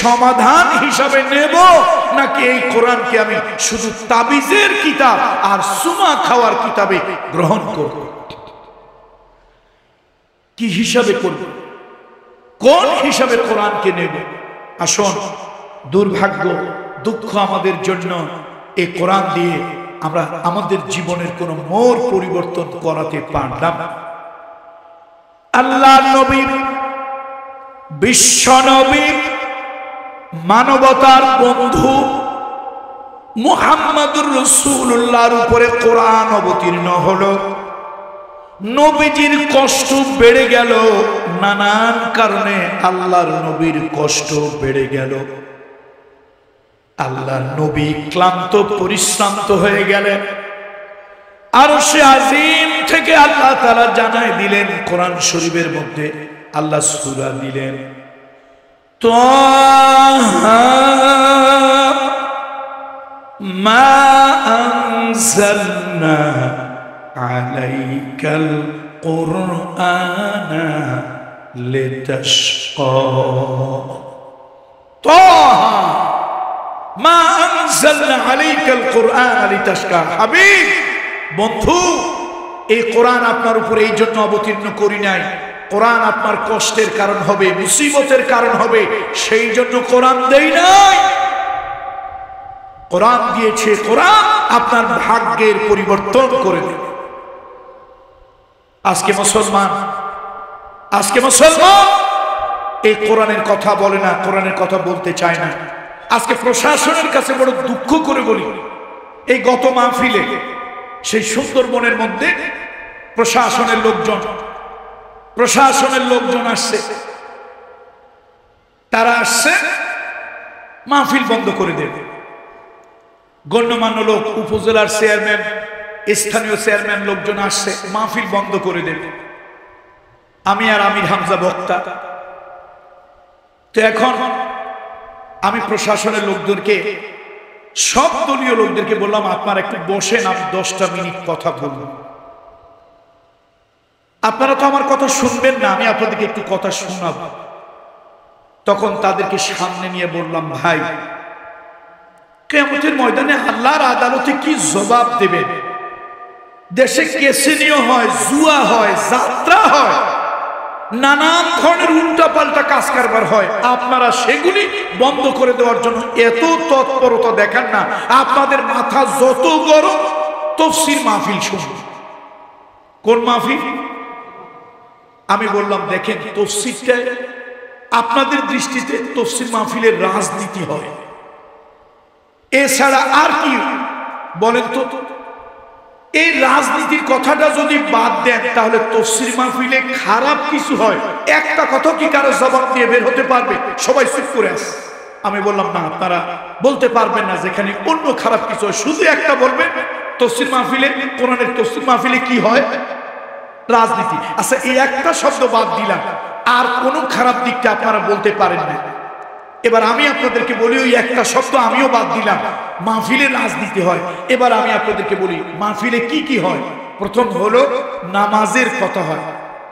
সমাধান হিসাবে নেব, নাকি এই কোরআনকে আমি শুধু তাবিজের কিতাব আর সুমা খাওয়ার কিতাবে গ্রহণ করব? কি হিসাবে করব? কোন হিসাবে কোরআনকে নেব? আসুন, দুর্ভাগ্য দুঃখ আমাদের জন্য এই কোরআন দিয়ে আমরা আমাদের জীবনের কোন মোড় পরিবর্তন করাতে পারলাম না। আল্লাহ নবীর, বিশ্ব নবীর, মানবতার বন্ধু মুহাম্মদুর রাসূলুল্লাহর উপরে কোরআন অবতীর্ণ হলো। নবীজির কষ্ট বেড়ে গেল, নানান কারণে আল্লাহর নবীর কষ্ট বেড়ে গেল। আল্লাহর নবী ক্লান্ত পরিশ্রান্ত হয়ে গেলেন। আরশে আজিম থেকে আল্লাহ তাআলা জানাই দিলেন, কোরআন শরীফের মধ্যে আল্লাহ সূরা দিলেন, তাহা মা আনজালনা আলাইকাল কুরআনা লিতাশকা। তাহা মা আনজালনা আলাইকাল কুরআনা লিতাশকা। হাবিব, বন্ধু, এই কোরআন আপনার উপরে এই জন্য অবতীর্ণ করি নাই, কোরআন আপনার কষ্টের কারণ হবে, মুসিবতের কারণ হবে, সেই জন্য কোরআন দেই নাই। কোরআন দিয়েছে, কোরআন আপনার ভাগ্যের পরিবর্তন করে দেবে। আজকে মুসলমান এই কোরআনের কথা বলে না, কোরআনের কথা বলতে চায় না। আজকে প্রশাসনের কাছে বড় দুঃখ করে বলি, এই গত মাহফিলে সেই সুন্দরবনের মধ্যে প্রশাসনের লোকজন আসছে। তারা আসছে মাহফিল বন্ধ করে দেবে। গণ্যমান্য লোক, উপজেলার চেয়ারম্যান, স্থানীয় চেয়ারম্যান লোকজন আসছে, মাহফিল বন্ধ করে দেবে। আমি আর আমির হামজা বক্তা। তো এখন আমি প্রশাসনের লোকদেরকে, সব দলীয় লোকদেরকে বললাম, আপনারা একটু বসেন, আমি 10টা মিনিট কথা বলব। আপনারা তো আমার কথা শুনবেন না, আমি আপনাদেরকে একটু কথা শোনাব। তখন তাদেরকে সামনে নিয়ে বললাম, ভাই, কিয়ামতের ময়দানে আল্লাহর আদালতে কি জবাব দেবেন? দেশে ক্যাসিনো হয়, জুয়া হয়, যাত্রা হয়, নানান ধরনের উল্টাপাল্টা কাজ কারবার হয়। আপনারা সেগুলি বন্ধ করে দেওয়ার জন্য এত তৎপরতা দেখান না। আপনাদের মাথা যত গরম, তাফসীর মাহফিল শুনুন। কোন মাহফিল? আমি বললাম, দেখেন, তাফসীরটা আপনাদের দৃষ্টিতে তাফসীর মাহফিলের রাজনীতি হয়, এছাড়া আর কি বলেন তো? এই রাজনীতির কথাটা যদি বাদ দেন, তাহলে তাফসীর মাহফিলে খারাপ কিছু হয়, একটা কথা কি কারো জবাব দিয়ে বের হতে পারবে? সবাই চুপ করে আছে। আমি বললাম, না, আপনারা বলতে পারবেন না। যেখানে অন্য খারাপ কিছু হয়, শুধু একটা বলবেন, তাফসীর মাহফিলে, কোরআনের তাফসীর মাহফিলে কি হয়? রাজনীতি। আচ্ছা, এই একটা শব্দ বাদ দিলাম, আর কোন খারাপ দিকটা আপনারা বলতে পারেন না। এবার আমি আপনাদেরকে বলি, ওই একটা শব্দ আমিও বাদ দিলাম, মাহফিলে রাজনীতি হয়। এবার আমি আপনাদেরকে বলি, মাহফিলে কি কি হয়? প্রথম হলো নামাজের কথা হয়।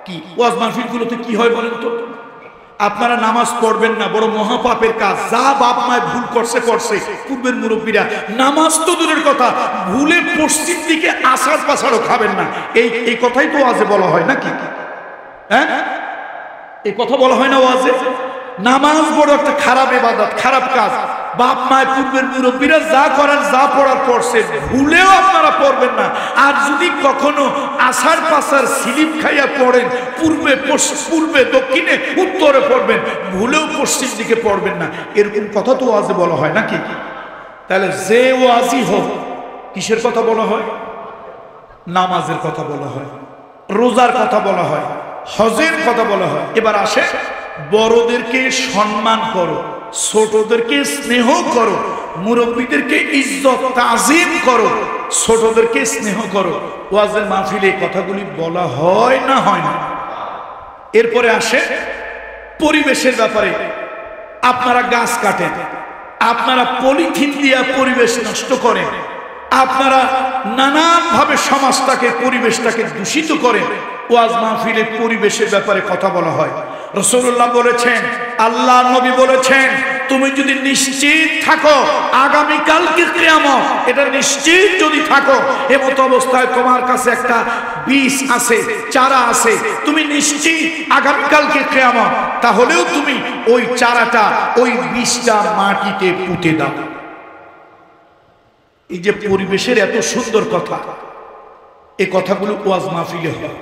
কি ওয়াজ মাহফিলগুলোতে কি হয় বলেন তো? আপনারা নামাজ পড়বেন না, বড় মহাপাপের কাজ। যা বাপ মায় ভুল করছে, পূর্বের মুরব্বীরা, নামাজ তো দূরের কথা, ভুলে পশ্চিম দিকে আসার পাশারও খাবেন না। এই কথাই তো ওয়াজে বলা হয় নাকি? হ্যাঁ, এই কথা বলা হয় না ওয়াজে? নামাজ বড় একটা খারাপ ইবাদত, খারাপ কাজ। বাপ মায়, পূর্বের মুরব্বীরা যা করার, যা পড়ার পড়ছে, ভুলেও আপনারা পড়বেন না। আর যদি কখনো আসার পাশার স্লিপ খাইয়া পড়েন, পূর্বে দক্ষিণে উত্তরে পড়বেন, ভুলেও পশ্চিম দিকে পড়বেন না। এরকম কথা তো ওয়াজে বলা হয় নাকি? তাহলে যে ওয়াজই হোক, কিসের কথা বলা হয়? নামাজের কথা বলা হয়, রোজার কথা বলা হয়, হজের কথা বলা হয়। এবার আসে, বড়দেরকে সম্মান করো, ছোটদেরকে স্নেহ করো, মুরব্বীদেরকে ইজ্জত তাজিম করো, ছোটদেরকে স্নেহ করো। ওয়াজের মাহফিলে কথাগুলি বলা হয় না হয় না? এরপরে আসে পরিবেশের ব্যাপারে। আপনারা গাছ কাটেন, আপনারা পলিথিন দিয়ে পরিবেশ নষ্ট করেন, আপনারা নানানভাবে সমাজটাকে পরিবেশটাকে দূষিত করেন। ওয়াজ মাহফিলে পরিবেশের ব্যাপারে কথা বলা হয়। রাসূলুল্লাহ বলেছেন, আল্লাহ নবী বলেছেন, তুমি যদি নিশ্চিত থাকো আগামী কালকে কিয়ামত, এটা নিশ্চিত যদি থাকো, এমত অবস্থায় তোমার কাছে একটা বীজ আছে, চারা আছে, তুমি নিশ্চিত আগামী কালকে কিয়ামত, তাহলেও তুমি ওই চারাটা, ওই বীজটা মাটিতে পুঁতে দাও। এই যে পরিবেশের এত সুন্দর কথা, এই কথাগুলো ওয়াজ মাহফিলে হয়।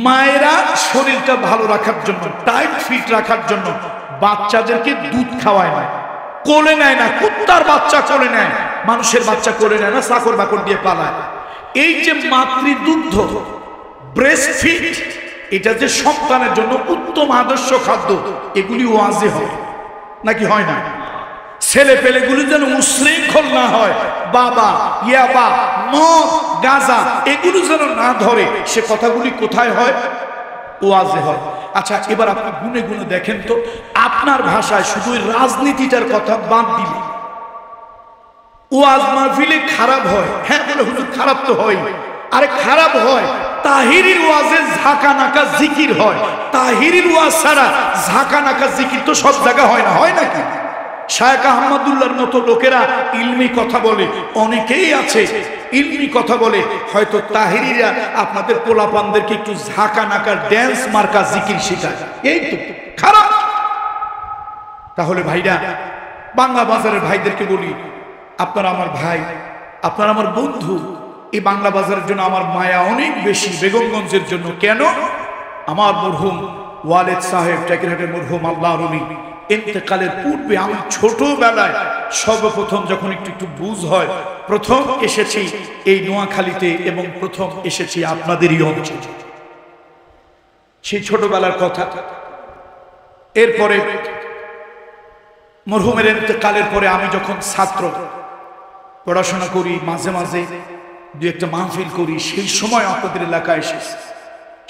মায়েরা শরীরটা ভালো রাখার জন্য, টাইট ফিট রাখার জন্য বাচ্চাদেরকে দুধ খাওয়ায় না, কোলে নেয় না। কুত্তার বাচ্চা কোলে নেয়, মানুষের বাচ্চা কোলে নেয় না, চাকর বাকর দিয়ে পালায়। এই যে মাতৃদুগ্ধ, ব্রেস্ট ফিড, এটা যে সন্তানের জন্য উত্তম আদর্শ খাদ্য, এগুলি ওয়াজে হয় নাকি হয় না? ছেলে পেলেগুলি যেন উশৃঙ্খল না হয়, বাবা, ইয়াবা, মদ, গাঁজা এগুলো যেন না ধরে, সে কথাগুলি কোথায় হয়? ওয়াজে হয়। আচ্ছা, এবার আপনি গুনে গুনে দেখেন তো, আপনার ভাষায় শুধু রাজনীতিটার কথা বাদ দিলে ওয়াজ মাহফিলে খারাপ হয়? হ্যাঁ বলে হুজুর, খারাপ তো হয়। আরে খারাপ হয়, তাহিরির ওয়াজে ঝাঁকা নাকা জিকির হয়। তাহিরির ওয়াজ ছাড়া ঝাঁকা নাকা জিকির তো সব জায়গা হয় না, হয় নাকি? শায়েখ আহমদুল্লাহর মতো লোকেরা ইলমি কথা বলে, অনেকেই আছে ইলমি কথা বলে, হয়তো তাহিরিরা আপনাদের পোলাপানদেরকে একটু ঝাঁকা নাকার ড্যান্স মার্কা জিকির শেখায়, এই তো খারাপ। তাহলে ভাইরা, বাংলা বাজারের ভাইদেরকে বলি, আপনারা আমার ভাই, আপনারা আমার বন্ধু। এই বাংলা বাজারের জন্য আমার মায়া অনেক বেশি, বেগমগঞ্জের জন্য। কেন? আমার মরহুম ওয়ালেদ সাহেব, টেকেরহাটের মরহুম আল্লাহর ওলি, ইন্তেকালের পূর্বে আমি ছোটবেলায় সর্বপ্রথম যখন একটু একটু বুঝ হয়, প্রথম এসেছি এই নোয়াখালীতে এবং প্রথম এসেছি আপনাদেরই অঞ্চলে। সেই ছোটবেলার কথা। এরপরে মরহুমের ইন্তেকালের পরে আমি যখন ছাত্র, পড়াশোনা করি, মাঝে মাঝে দু একটা মাহফিল করি, সেই সময় আপনাদের এলাকায় এসেছি।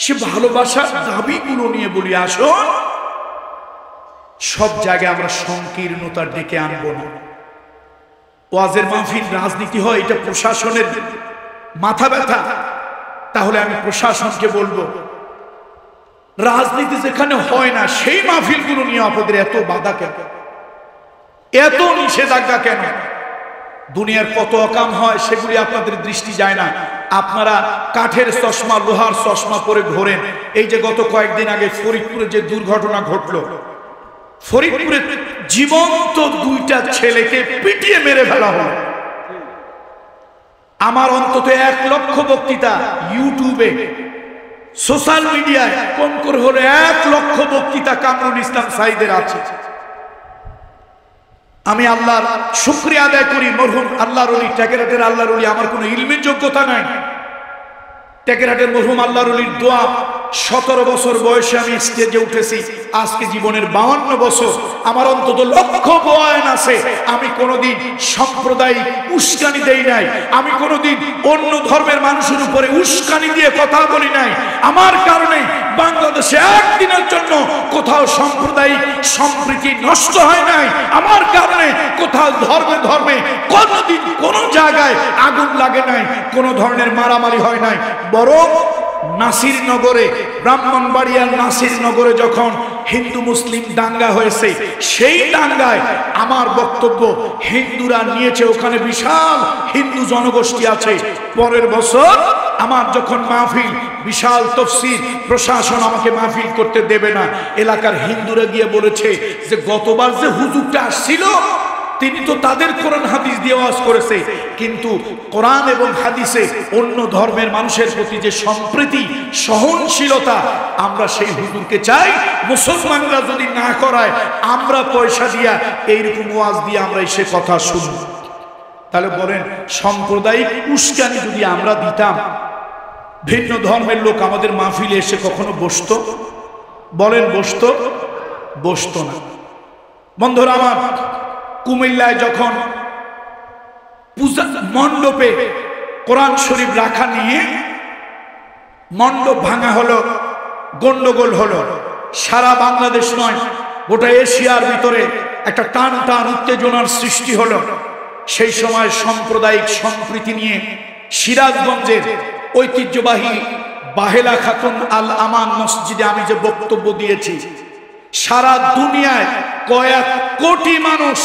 সে ভালোবাসার দাবিগুলো নিয়ে বলি, আসো সব জায়গায় আমরা সংকীর্ণতা ডেকে আনবো না। ওয়াজের মাহফিল রাজনীতি হয়, এটা প্রশাসনের মাথা ব্যথা। তাহলে আমি প্রশাসনকে বলবো, রাজনীতি যেখানে হয় না সেই মাহফিলগুলো নিয়ে আপনাদের এত বাধা কেন, এত নিষেধাজ্ঞা কেন? দুনিয়ার কত অকাম হয় সেগুলি আপনাদের দৃষ্টি যায় না। আপনারা কাঠের চশমা, লোহার চশমা পরে ঘোরেন। এই যে গত কয়েকদিন আগে ফরিদপুরে যে দুর্ঘটনা ঘটলো, ফরিদপুরে জীবন্ত দুইটা ছেলেকে পিটিয়ে মেরে ফেলা হলো। আমার অন্তত 1 লক্ষ বক্তৃতা ইউটিউবে, সোশ্যাল মিডিয়ায় কম করে হলে 1 লক্ষ বক্তৃতা কামরুল ইসলাম সাইদের আছে। আমি আল্লাহর শুকরিয়া আদায় করি, মরহুম আল্লাহর ওলি, টেকেরহাটের আল্লাহর ওলি, আমার কোনো ইলমের যোগ্যতা নাই। টেকেরহাটের মরহুম আল্লাহর ওলির দোয়া, 17 বছর বয়সে আমি স্টেজে উঠেছি, আজকে জীবনের 52 বছর। আমার অন্তত লক্ষ বয়ান আছে। আমি কোনোদিন সাম্প্রদায়িক উস্কানি দেই নাই, আমি কোনোদিন অন্য ধর্মের মানুষের উপরে উস্কানি দিয়ে কথা বলি নাই। আমার কারণে বাংলাদেশে একদিনের জন্য কোথাও সাম্প্রদায়িক সম্প্রীতি নষ্ট হয় নাই। আমার কারণে কোথাও ধর্মে ধর্মে কোনোদিন কোনো জায়গায় আগুন লাগে নাই, কোনো ধরনের মারামারি হয় নাই। বরং নাসিরনগরে, ব্রাহ্মণবাড়িয়ার নাসিরনগরে যখন হিন্দু মুসলিম দাঙ্গা হয়েছে, সেই দাঙ্গায় আমার বক্তব্য হিন্দুরা নিয়েছে, ওখানে বিশাল হিন্দু জনগোষ্ঠী আছে। পরের বছর আমার যখন মাহফিল, বিশাল তফসির, প্রশাসন আমাকে মাহফিল করতে দেবে না। এলাকার হিন্দুরা গিয়ে বলেছে যে গতবার যে হুজুরটা আসছিল তিনি তো তাদের কোরআন হাদিস দিয়ে ওয়াজ করেছে, কিন্তু কোরআন এবং হাদিসে অন্য ধর্মের মানুষের প্রতি যে সম্প্রীতি, সহনশীলতা, আমরা সেই হুজুরকে চাই। মুসলমানরা যদি না করায়, আমরা পয়সা দিয়া এইরকম ওয়াজ দিয়ে আমরা সে কথা শুনব। তাহলে বলেন, সাম্প্রদায়িক উস্কানি যদি আমরা দিতাম, ভিন্ন ধর্মের লোক আমাদের মাহফিলে এসে কখনো বসতো? বলেন বসতো? বসতো না। বন্ধুরা আমার, কুমিল্লায় যখন পূজা মণ্ডপে কোরআন শরীফ রাখা নিয়ে মণ্ডপ ভাঙা হলো, গন্ডগোল হলো, সারা বাংলাদেশ নয় গোটা এশিয়ার ভিতরে একটা টান টান উত্তেজনার সৃষ্টি হলো। সেই সময় সাম্প্রদায়িক সম্প্রীতি নিয়ে সিরাজগঞ্জের ঐতিহ্যবাহী বাহেলা খাতুন আল আমান মসজিদে আমি যে বক্তব্য দিয়েছি, সারা দুনিয়ায় কয়েক কোটি মানুষ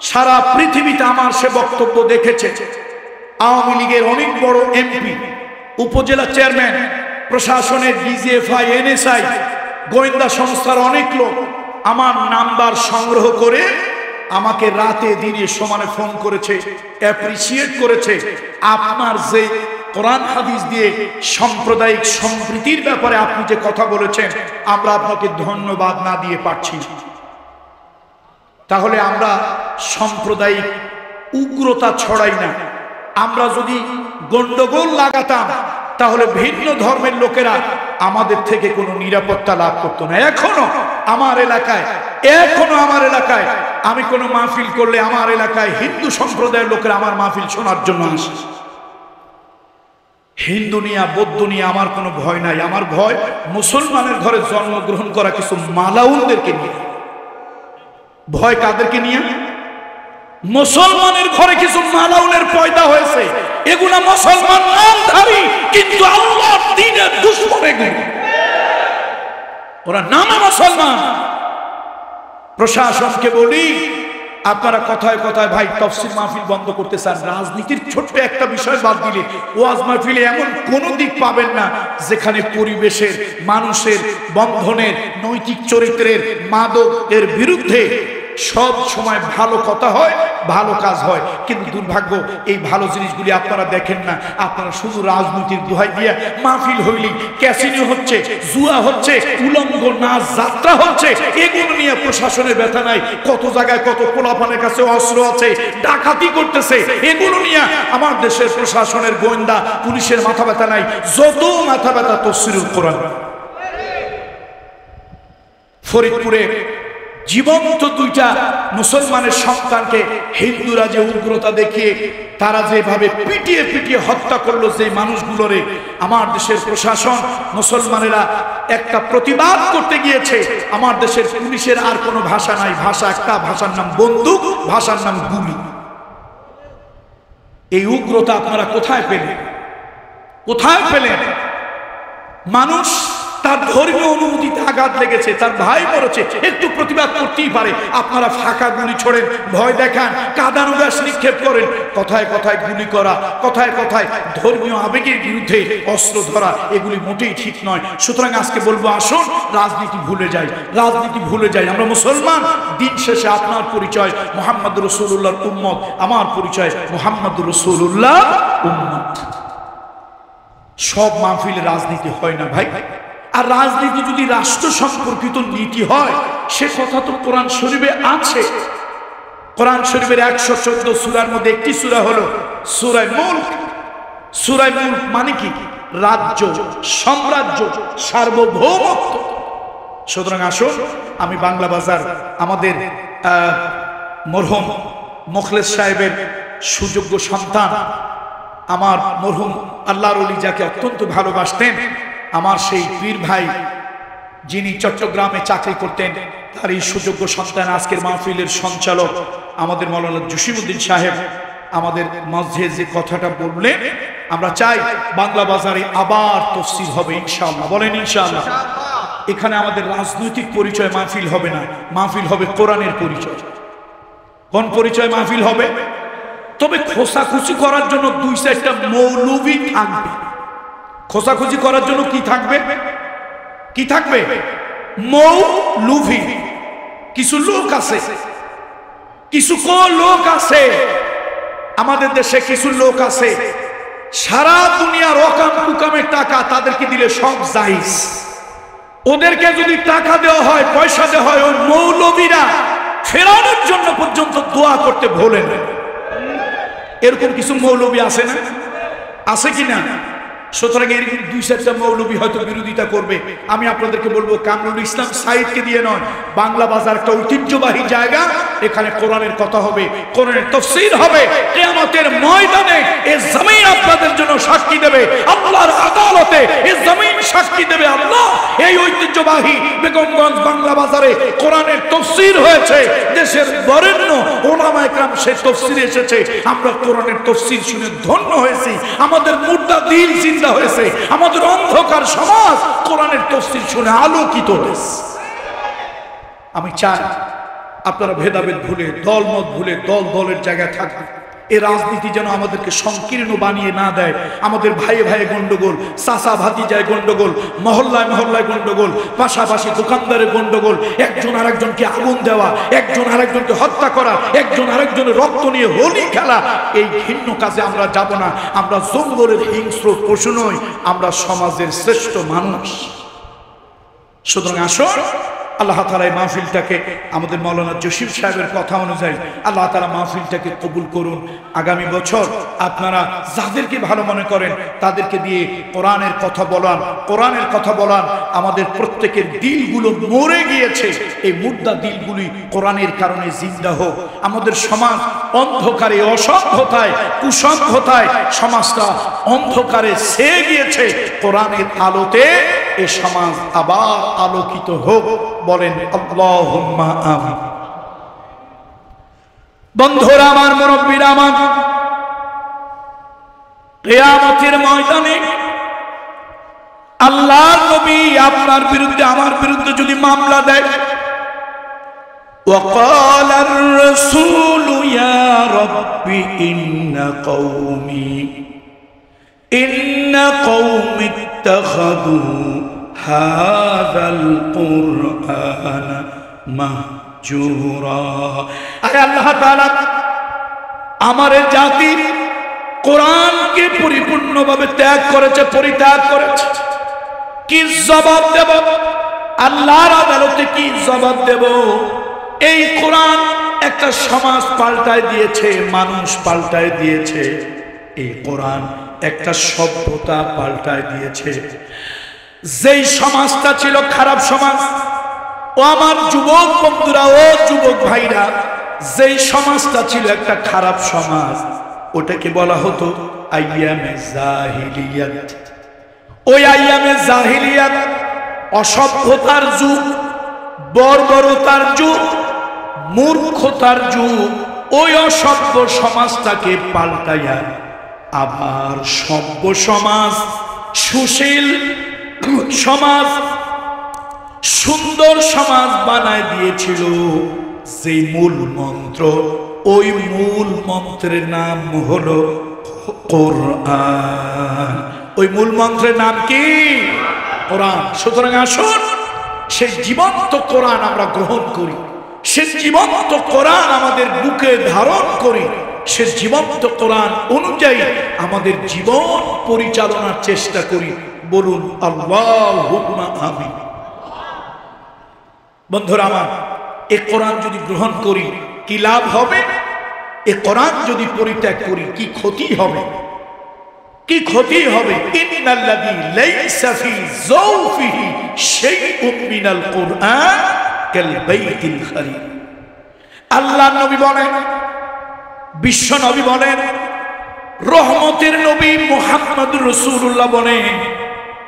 সারা পৃথিবীতে আমার সে বক্তব্য দেখেছে। আওয়ামী লীগের অনেক বড় এমপি, উপজেলা চেয়ারম্যান, প্রশাসনের ডিজিএফআই, এনএসআই, গোয়েন্দা সংস্থার অনেক লোক আমার নাম্বার সংগ্রহ করে আমাকে রাতে দিনে সমানে ফোন করেছে, অ্যাপ্রিসিয়েট করেছে। আপনার যে কোরআন হাদিস দিয়ে সাম্প্রদায়িক সম্প্রীতির ব্যাপারে আপনি যে কথা বলেছেন, আমরা আপনাকে ধন্যবাদ না দিয়ে পারছি। তাহলে আমরা সাম্প্রদায়িক উগ্রতা ছড়াই না। আমরা যদি গন্ডগোল লাগাতাম তাহলে ভিন্ন ধর্মের লোকেরা আমাদের থেকে কোনো নিরাপত্তা লাভ করতো না। এখনো আমার এলাকায় আমি কোনো মাহফিল করলে আমার এলাকায় হিন্দু সম্প্রদায়ের লোকেরা আমার মাহফিল শোনার জন্য আসে। হিন্দু নিয়ে বৌদ্ধ নিয়ে আমার কোনো ভয় নাই। আমার ভয় মুসলমানের ঘরে জন্মগ্রহণ করা কিছু মালাউনদেরকে নিয়ে। ভয় কাদেরকে নিয়ে? মুসলমানের ঘরে কিছু মালাউনের পয়দা হয়েছে, এগুলা মুসলমান নামধারী কিন্তু আল্লাহর দ্বীনের দুশমন। এগুলো ওরা নামে মুসলমান। প্রশাসনকে বলি, আপনারা কথায় কথায় ভাই তাফসীর মাহফিল বন্ধ করতে চান, রাজনীতির ছোট্ট একটা বিষয় বাদ দিলে ওয়াজ মাহফিলে এমন কোন দিক পাবেন না যেখানে পরিবেশের, মানুষের, বন্ধনের, নৈতিক চরিত্রের, মাদকের বিরুদ্ধে সব সময় ভালো কথা হয়, ভালো কাজ হয়। কিন্তু দুর্ভাগ্য, এই ভালো জিনিসগুলি আপনারা দেখেন না। আপনারা শুধু রাজনীতির দোহাই দিয়া মাহফিল হইলি, ক্যাসিনো হচ্ছে, জুয়া হচ্ছে, উলঙ্গ নাচ যাত্রা হচ্ছে, এগুলো নিয়ে প্রশাসনের ব্যথা নাই। কত জায়গায় কত পোলাপানের কাছে অস্ত্র আছে, ডাকাতি করতেছে, এগুলো নিয়ে আমার দেশের প্রশাসনের, গোয়েন্দা, পুলিশের মাথা ব্যথা নাই। যত মাথা ব্যথা তাফসীরুল কোরআন। ফরিদপুরে জীবন্ত দুইটা মুসলমানের সন্তানকে হিন্দুরা যে উগ্রতা দেখিয়ে তারা যেভাবে পিটিয়ে পিটিয়ে হত্যা করলো যে মানুষগুলোরে, আমার দেশের প্রশাসন, মুসলমানেরা একটা প্রতিবাদ করতে গিয়েছে। আমার দেশের পুলিশের আর কোনো ভাষা নাই, ভাষা একটা, ভাষার নাম বন্দুক, ভাষার নাম গুলি। এই উগ্রতা আপনারা কোথায় পেলেন? কোথায় পেলেন? মানুষ তার ধর্মীয় অনুভূতিতে আঘাত লেগেছে, তার ভাই মরেছে, একটু প্রতিবাদ করতেই পারে। আপনারা ফাঁকা গুলি ছোড়েন, ভয় দেখান, কাঁদানো গ্যাস নিক্ষেপ করেন, কথায় কথায় গুলি করা, কথায় কথায় ধর্মীয় আবেগের বিরুদ্ধে অস্ত্র ধরা, এগুলি মোটেই ঠিক নয়। সুতরাং আজকে বলবো, আসুন রাজনীতি ভুলে যাই, রাজনীতি ভুলে যাই। আমরা মুসলমান। দিন শেষে আপনার পরিচয় মুহাম্মদুর রাসূলুল্লাহর উম্মত, আমার পরিচয় মুহাম্মদুর রাসূলুল্লাহ উম্মত। সব মাহফিলে রাজনীতি হয় না ভাই। আর রাজনীতি যদি রাষ্ট্র সম্পর্কিত নীতি হয়, সে কথা তো কোরআন শরীফে আছে। কোরআন শরীফের 114 সূরার মধ্যে একটি সূরা হলো সূরা মুলক। সূরা মুলক মানে কি? রাজ্য, সাম্রাজ্য, সার্বভৌমত্ব। সুতরাং আসুন, আমি বাংলা বাজার আমাদের মরহুম মোখলেস সাহেবের সুযোগ্য সন্তান, আমার মরহুম আল্লাহর ওলি যাকে অত্যন্ত ভালোবাসতেন, আমার সেই পীর ভাই যিনি চট্টগ্রামে চাকরি করতেন, তার এই সুযোগ্য সন্তান আজকের মাহফিলের সঞ্চালক আমাদের মাওলানা জসিমউদ্দিন সাহেব আমাদের মাঝে যে কথাটা বললেন, আমরা চাই বাংলা বাজারে আবার তাফসীর হবে ইনশাআল্লাহ। বলেন ইনশাআল্লাহ। এখানে আমাদের রাজনৈতিক পরিচয় মাহফিল হবে না, মাহফিল হবে কোরআনের পরিচয়। কোন পরিচয় মাহফিল হবে? তবে খোসাখুচি করার জন্য 2-4টা মৌলবী থাকবে। খোসাখুচি করার জন্য কি থাকবে? কি থাকবে? মৌলবী। কিছু লোক আছে, কিছু লোক আছে আমাদের দেশে, কিছু লোক আছে সারা দুনিয়ার রকাম কুকামের টাকা তাদেরকে দিলে সব জায়েজ। ওদেরকে যদি টাকা দেওয়া হয়, পয়সা দেওয়া হয়, ওই মৌলবীরা ফেরানোর জন্য পর্যন্ত দোয়া করতে ভোলে না। এরকম কিছু মৌলবী আছে না? আছে কি না? সুতরাং এরকম 2-4টা মৌলবী হয়তো বিরোধিতা করবে। আমি আপনাদেরকে বলবো কামরুল ইসলাম সাইদকে দিয়ে নয়, বাংলা বাজার একটা ঐতিহ্যবাহী জায়গা, এখানে কোরআনের কথা হবে, কোরআনের তাফসীর হবে। কিয়ামতের ময়দানে এই জমিন আপনাদের জন্য সাক্ষী দেবে, আল্লাহর আদালতে এই জমিন সাক্ষী দেবে। আল্লাহ এই ঐতিহ্যবাহী বেগমগঞ্জ বাংলা বাজারে কোরআনের তাফসীর হয়েছে, দেশের বরেণ্য ওলামায়ে কেরাম সেই তাফসীরে এসেছে, আমরা কোরআনের তাফসীর শুনে ধন্য হয়েছি, আমাদের মুর্দা দিল জিন্দা হয়েছে, আমাদের অন্ধকার সমাজ কোরআনের তাফসীর শুনে আলোকিত হয়েছে। আমি চাই আপনারা ভেদাভেদ ভুলে, দলমত ভুলে, দলের জায়গায় থাকবেন। এই রাজনীতি যেন আমাদেরকে সংকীর্ণ বানিয়ে না দেয়। আমাদের ভাইয়ে ভাইয়ে গন্ডগোল, চাচা ভাতিজায় গন্ডগোল, মহল্লায় মহল্লায় গন্ডগোল, পাশাপাশি দোকানদারের গন্ডগোল, একজন আরেকজনকে আগুন দেওয়া, একজন আরেকজনকে হত্যা করা, একজন আরেকজনের রক্ত নিয়ে হোলি খেলা, এই ঘৃণ্য কাজে আমরা যাব না। আমরা জঙ্গলের হিংস্র পশু নই, আমরা সমাজের শ্রেষ্ঠ মানুষ। সুতরাং আসুন আল্লাহ তাআলা এই মাহফিলটাকে, আমাদের মাওলানা জসিম সাহেবের কথা অনুযায়ী আল্লাহ তাআলা মাহফিলটাকে কবুল করুন। আগামী বছর আপনারা যাদেরকে ভালো মনে করেন তাদেরকে দিয়ে কোরআনের কথা বলান, কোরআনের কথা বলান। আমাদের প্রত্যেকের দিলগুলো মরে গিয়েছে, এই মুর্দা দিলগুলি কোরআনের কারণে জিন্দা হোক। আমাদের সমাজ অন্ধকারে, অসভ্যতায়, কুসভ্যতায় সমাজটা অন্ধকারে ছেয়ে গিয়েছে, কোরআনের আলোতে এই সমাজ আবার আলোকিত হোক। বলেন আল্লাহুম্মা আমিন। বন্ধুরা আমার, মুরব্বিরা আমার, কিয়ামতের ময়দানে আল্লাহর নবী আপনার বিরুদ্ধে, আমার বিরুদ্ধে যদি মামলা দেয়, وقال الرسول يا رب إن قومي اتخذوا هذا القرآن مهجورا। আয় আল্লাহ তাআলা, আমার জাতি কোরআনকে পরিপূর্ণভাবে ত্যাগ করেছে, পরিত্যাগ করেছে। কি জবাব দেব আল্লাহর আদালতে? কি জবাব দেব? এই কোরআন একটা সমাজ পাল্টায় দিয়েছে, মানুষ পাল্টায় দিয়েছে। এই কোরআন একটা সভ্যতা পাল্টায় দিয়েছে। যেই সমাজটা ছিল খারাপ সমাজ, ও আমার যুবক বন্ধুরা, ও যুবক ভাইরা, যেই সমাজটা ছিল একটা খারাপ সমাজ, ওটাকে বলা হতো আইয়ামে জাহিলিয়াত। ওই আইয়ামে জাহিলিয়াত, অসভ্যতার যুগ, বর্বরতার যুগ, মূর্খতার যুগ। ওই অসভ্য সমাজটাকে পাল্টাইয়া আবার সভ্য সমাজ, সুশীল সমাজ, সুন্দর সমাজ বানায় দিয়েছিল। যে মূল মন্ত্র, ওই মূল মন্ত্রের নাম হলো কোরআন। ওই মূল মন্ত্রের নাম কি? কোরআন। সুতরাং আসুন সেই জীবন্ত কোরআন আমরা গ্রহণ করি, সে জীবন্ত কোরআন আমাদের বুকে ধারণ করি, সে জীবন্ত কোরআন অনুযায়ী আমাদের জীবন পরিচালনার চেষ্টা করি। বলুন আল্লাহুম্মা আমিন। বন্ধুরা আমার, এই কোরআন যদি গ্রহণ করি কি লাভ হবে? এই কোরআন যদি পরিত্যাগ করি কি ক্ষতি হবে? কি ক্ষতি হবে? ইন্নাল্লাযী লাইসা ফি যাওফিহি শাইউম মিনাল কুরআন কাল বাইতিল খারীম। আল্লাহর নবী বলেন, বিশ্ব নবী বলেন, রহমতের নবী মুহাম্মদুর রাসূলুল্লাহ বলেন,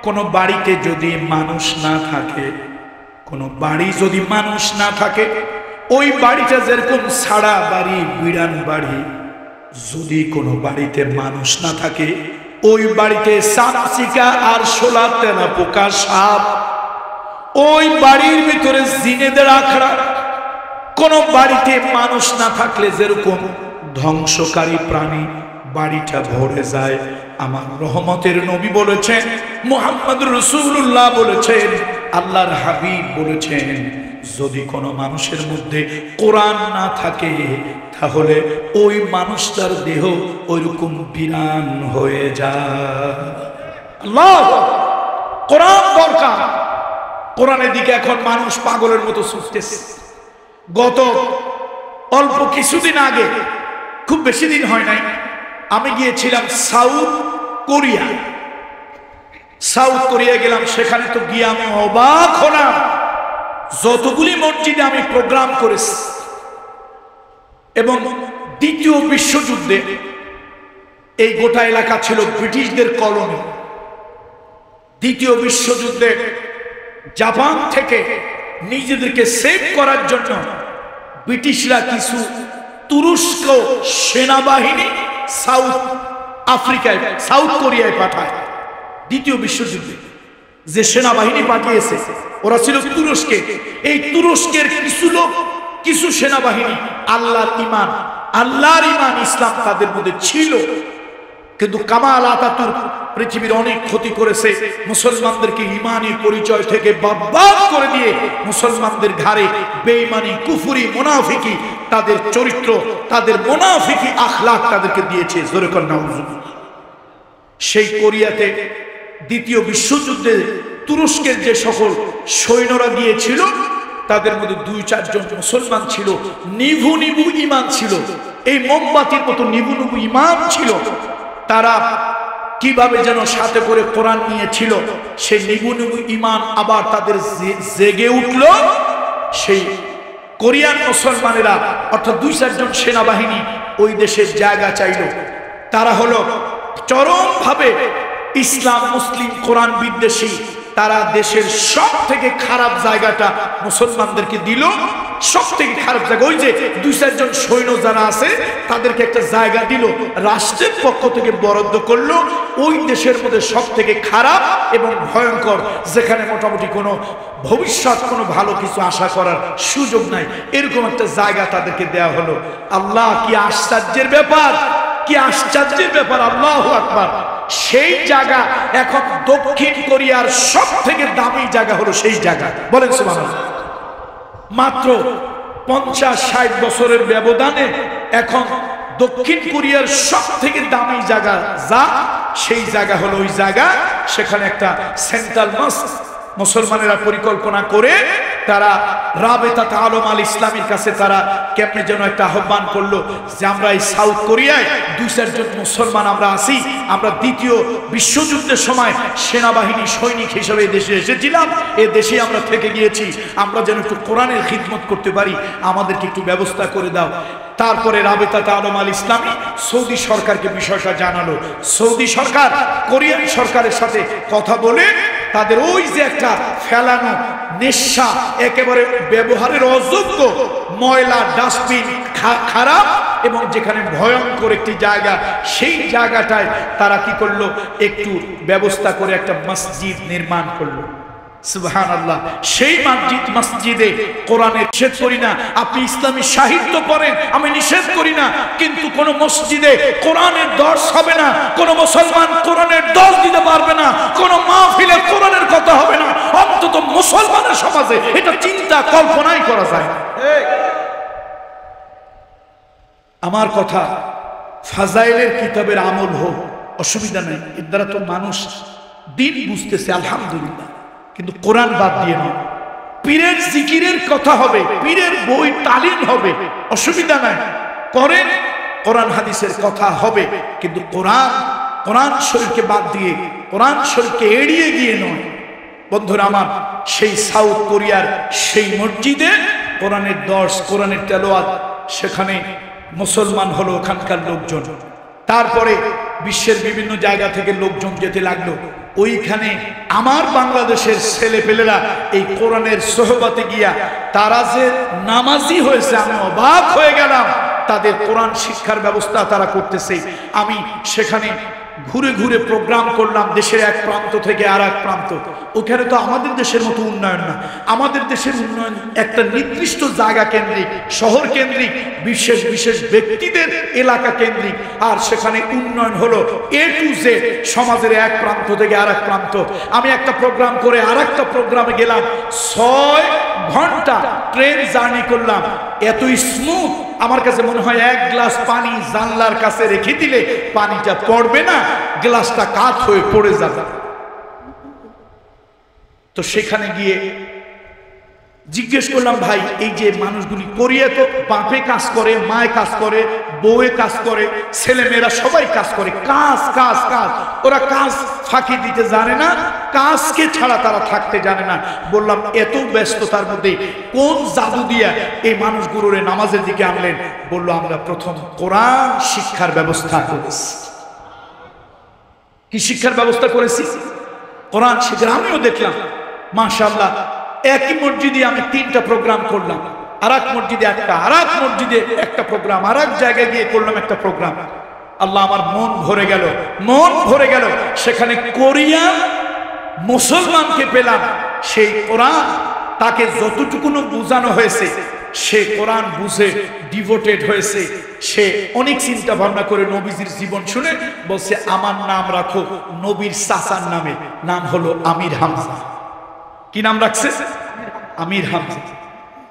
কোন বাড়িতে যদি মানুষ না থাকে, কোন বাড়ি যদি মানুষ না থাকে, ওই বাড়িটা যেরকম ছাড়া বাড়ি, বিড়ান বাড়ি, যদি কোনো বাড়িতে মানুষ না থাকে, ওই বাড়িতে সাপসিকা আর শোলা তেলা পোকা সাপ, ওই বাড়ির ভিতরে জিনেদের আখড়া। কোন বাড়িতে মানুষ না থাকলে যেরকম ধ্বংসকারী প্রাণী বাড়িটা ভরে যায়, আমার রহমতের নবী বলেছেন, মুহাম্মদুর রাসূলুল্লাহ বলেছেন, আল্লাহর হাবিব বলেছেন, যদি কোনো মানুষের মধ্যে কোরআন না থাকে তাহলে ওই মানুষটার দেহ ওইরকম বিরান হয়ে যায়। আল্লাহ, কোরআন দরকার। কোরআনের দিকে এখন মানুষ পাগলের মতো ছুটতেছে। গত অল্প কিছুদিন আগে, খুব বেশি দিন হয় নাই, আমি গিয়েছিলাম সাউথ কোরিয়া। সাউথ কোরিয়া গেলাম, সেখানে তো গিয়ে আমি অবাক হলাম। যতগুলি মসজিদে আমি প্রোগ্রাম করেছি, এবং দ্বিতীয় বিশ্বযুদ্ধে এই গোটা এলাকা ছিল ব্রিটিশদের কলোনি। দ্বিতীয় বিশ্বযুদ্ধে জাপান থেকে নিজেদেরকে সেভ করার জন্য ব্রিটিশরা কিছু তুরস্ক সেনাবাহিনী সাউথ কোরিয়ায় পাঠায়। দ্বিতীয় বিশ্বযুদ্ধে যে সেনাবাহিনী পাঠিয়েছে ওরা ছিল তুরস্কে। এই তুরস্কের কিছু লোক, কিছু সেনাবাহিনী আল্লাহর ঈমান ইসলাম তাদের মধ্যে ছিল, কিন্তু কামাল আতাতুর্ক পৃথিবীর অনেক ক্ষতি করেছে। মুসলমানদেরকে ঈমানি পরিচয় থেকে বরবাদ করে দিয়ে মুসলমানদের ঘাড়ে বেঈমানি, কুফরি, মুনাফিকি, তাদের চরিত্র, তাদের মুনাফিকি আখলাক তাদেরকে দিয়েছে। জোরে কর নাউজুবিল্লাহ। সেই কোরিয়াতে দ্বিতীয় বিশ্বযুদ্ধে তুরস্কের যে সকল সৈন্যরা গিয়েছিল তাদের মধ্যে 2-4 জন মুসলমান ছিল, নিভু নিভু ঈমান ছিল, এই মোমবাতির মতো নিভু নিভু ঈমান ছিল। তারা কিভাবে যেন সাথে করে কোরআন নিয়েছিল, সেই নিভু নিভু ঈমান আবার তাদের জেগে উঠল। সেই কোরিয়ান মুসলমানেরা অর্থাৎ 2-4 জন সেনাবাহিনী ওই দেশের জায়গা চাইল। তারা হলো চরমভাবে ইসলাম, মুসলিম, কোরআন বিদ্বেষী। তারা দেশের সব থেকে খারাপ জায়গাটা মুসলমানদেরকে দিল। সব থেকে খারাপ জায়গা, ওই যে 2-4 জন সৈন্য যারা আছে তাদেরকে একটা জায়গা দিল, রাষ্ট্রের পক্ষ থেকে বরাদ্দ করলো। ওই দেশের মধ্যে সব থেকে খারাপ এবং ভয়ঙ্কর, যেখানে মোটামুটি কোনো ভবিষ্যৎ, কোনো ভালো কিছু আশা করার সুযোগ নাই, এরকম একটা জায়গা তাদেরকে দেয়া হলো। আল্লাহ, কি আশ্চর্যের ব্যাপার, কি আশ্চর্যের ব্যাপার! আল্লাহু আকবার। সেই জায়গা এখন দক্ষিণ কোরিয়ার সব থেকে দামি জায়গা হলো সেই জায়গা। বলেন সুবহানাল্লাহ। মাত্র 50-60 বছরের ব্যবধানে এখন দক্ষিণ কোরিয়ার সব থেকে দামি জায়গা সেই জায়গা হলো ওই জায়গা। সেখানে একটা সেন্ট্রাল মস্ক মুসলমানেরা পরিকল্পনা করে তারা রাবেতাত আলম আল ইসলামীর কাছে তারা কেমনে যেন একটা আহ্বান করলো যে আমরা এই সাউথ কোরিয়ায় 2-4 জন মুসলমান আমরা আছি, আমরা দ্বিতীয় বিশ্বযুদ্ধের সময় সেনাবাহিনী সৈনিক হিসেবে দেশে এসেছিলাম, এ দেশে আমরা থেকে গিয়েছি, আমরা যেন একটু কোরআনের খিদমত করতে পারি, আমাদেরকে একটু ব্যবস্থা করে দাও। তারপরে রাবেতাত আলম আল ইসলামী সৌদি সরকারকে বিষয়টা জানালো। সৌদি সরকার কোরিয়ান সরকারের সাথে কথা বলে তাদের ওই যে একটা ফেলানো নেশা, একেবারে ব্যবহারের অযোগ্য ময়লা ডাস্টবিন, খারাপ এবং যেখানে ভয়ঙ্কর একটি জায়গা, সেই জায়গাটায় তারা কি করলো, একটু ব্যবস্থা করে একটা মসজিদ নির্মাণ করলো। সুবহানাল্লাহ। সেই মসজিদে কোরআনের নিষেধ করি না, আপনি ইসলামী সাহিত্য পড়েন, আমি নিষেধ করি না, কিন্তু কোন মসজিদে কোরআনের দর্শ হবে না, কোন মুসলমান কোরআনের দর্শ দিতে পারবে না, কোন মাহফিলে কোরআনের কথা হবে না, অন্তত মুসলমানের সমাজে এটা চিন্তা কল্পনাই করা যায় না। আমার কথা, ফাজাইলের কিতাবের আমল হোক, অসুবিধা নেই, এর দ্বারা তো মানুষ দিন বুঝতেছে, আলহামদুলিল্লাহ। কিন্তু কোরআন বাদ দিয়ে নয়। পীরের জিকিরের কথা হবে, পীরের বই তালিম হবে, অসুবিধা নাই, করেন, কোরআন হাদিসের কথা হবে, কিন্তু কোরআন শরীফকে বাদ দিয়ে, কোরআন শরীফকে এড়িয়ে গিয়ে নয়। বন্ধুরা আমার, সেই সাউথ কোরিয়ার সেই মসজিদে কোরআনের দর্শ, কোরআনের তেলাওয়াত, সেখানে মুসলমান হলো ওখানকার লোকজন। তারপরে বিশ্বের বিভিন্ন জায়গা থেকে লোকজন যেতে লাগলো। ওইখানে আমার বাংলাদেশের ছেলেপেলেরা এই কোরআনের সোহবতে গিয়া তারা যে নামাজি হয়েছে, আমি অবাক হয়ে গেলাম। তাদের কোরআন শিক্ষার ব্যবস্থা তারা করতেছে। আমি সেখানে ঘুরে ঘুরে প্রোগ্রাম করলাম, দেশের এক প্রান্ত থেকে আর এক প্রান্ত। ওখানে তো আমাদের দেশের মতো উন্নয়ন না, আমাদের দেশের উন্নয়ন একটা নির্দিষ্ট জায়গা কেন্দ্রিক, শহর কেন্দ্রিক, বিশেষ বিশেষ ব্যক্তিদের এলাকা কেন্দ্রিক। আর সেখানে উন্নয়ন হলো A to Z, সমাজের এক প্রান্ত থেকে আর এক প্রান্ত। আমি একটা প্রোগ্রাম করে আর একটা প্রোগ্রামে গেলাম, 6 ঘন্টা ট্রেন জার্নি করলাম, এত স্মুথ। আমার কাছে মনে হয় 1 গ্লাস পানি জানলার কাছে রেখে দিলে পানিটা পড়বে না, গ্লাসটা কাত হয়ে পড়ে যাবে। তো সেখানে গিয়ে জিজ্ঞেস করলাম, ভাই এই যে মানুষগুলি করিয়ে তো বাপে কাজ করে, মায়ে কাজ করে, বউয়ে কাজ করে, ছেলেমেয়েরা সবাই কাজ করে, কাজ কাজ কাজ, ওরা কাজ ফাঁকি দিতে জানে না, কাজকে ছাড়া তারা থাকতে জানে না। বললাম এত ব্যস্ততার মধ্যে কোন জাদু দিয়া এই মানুষগুলোর নামাজের দিকে আনলেন? বললো আমরা প্রথম কোরআন শিক্ষার ব্যবস্থা করেছি। কি শিক্ষার ব্যবস্থা করেছি? কোরআন শিক্ষা। আমিও দেখলাম মাশাআল্লাহ, একই মসজিদে আমি 3টা প্রোগ্রাম করলাম, আর এক মসজিদে একটা, আর এক মসজিদে একটা প্রোগ্রাম, আর এক জায়গায় গিয়ে করলাম একটা প্রোগ্রাম। আল্লাহ, আমার মন ভরে গেল, মন ভরে গেল। সেখানে কোরিয়ান মুসলমানকে পেলাম, সেই কোরআন তাকে যতটুকু বোঝানো হয়েছে সে কোরআন বুঝে ডিভোটেড হয়েছে। সে অনেক চিন্তা ভাবনা করে নবীজির জীবন শুনে বলছে আমার নাম রাখো নবীর চাচার নামে, নাম হলো আমির হামজা। কি নাম রাখছে? আমির হামজা।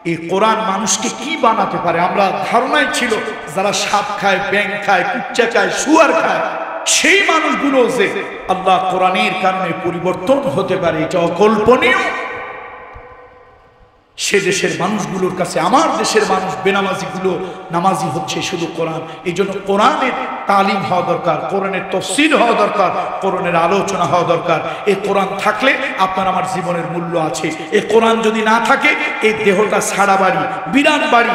এই কোরআন মানুষকে কি বানাতে পারে? আমরা ধারণাই ছিল যারা সাপ খায়, ব্যাঙ খায়, কুচ্চা খায়, শুয়ার খায়, সেই মানুষগুলো যে আল্লাহ কোরআনের কারণে পরিবর্তন হতে পারে, এটা অকল্পনীয়। সে দেশের মানুষগুলোর কাছে আমার দেশের মানুষ বেনামাজিগুলো নামাজি হচ্ছে শুধু কোরআন। এই জন্য কোরআনের তালিম হওয়া দরকার, কোরআনের তফসির হওয়া দরকার, কোরআনের আলোচনা হওয়া দরকার। এই কোরআন থাকলে আপনার আমার জীবনের মূল্য আছে। এই কোরআন যদি না থাকে এই দেহটা ছাড়া বাড়ি, বিরাট বাড়ি,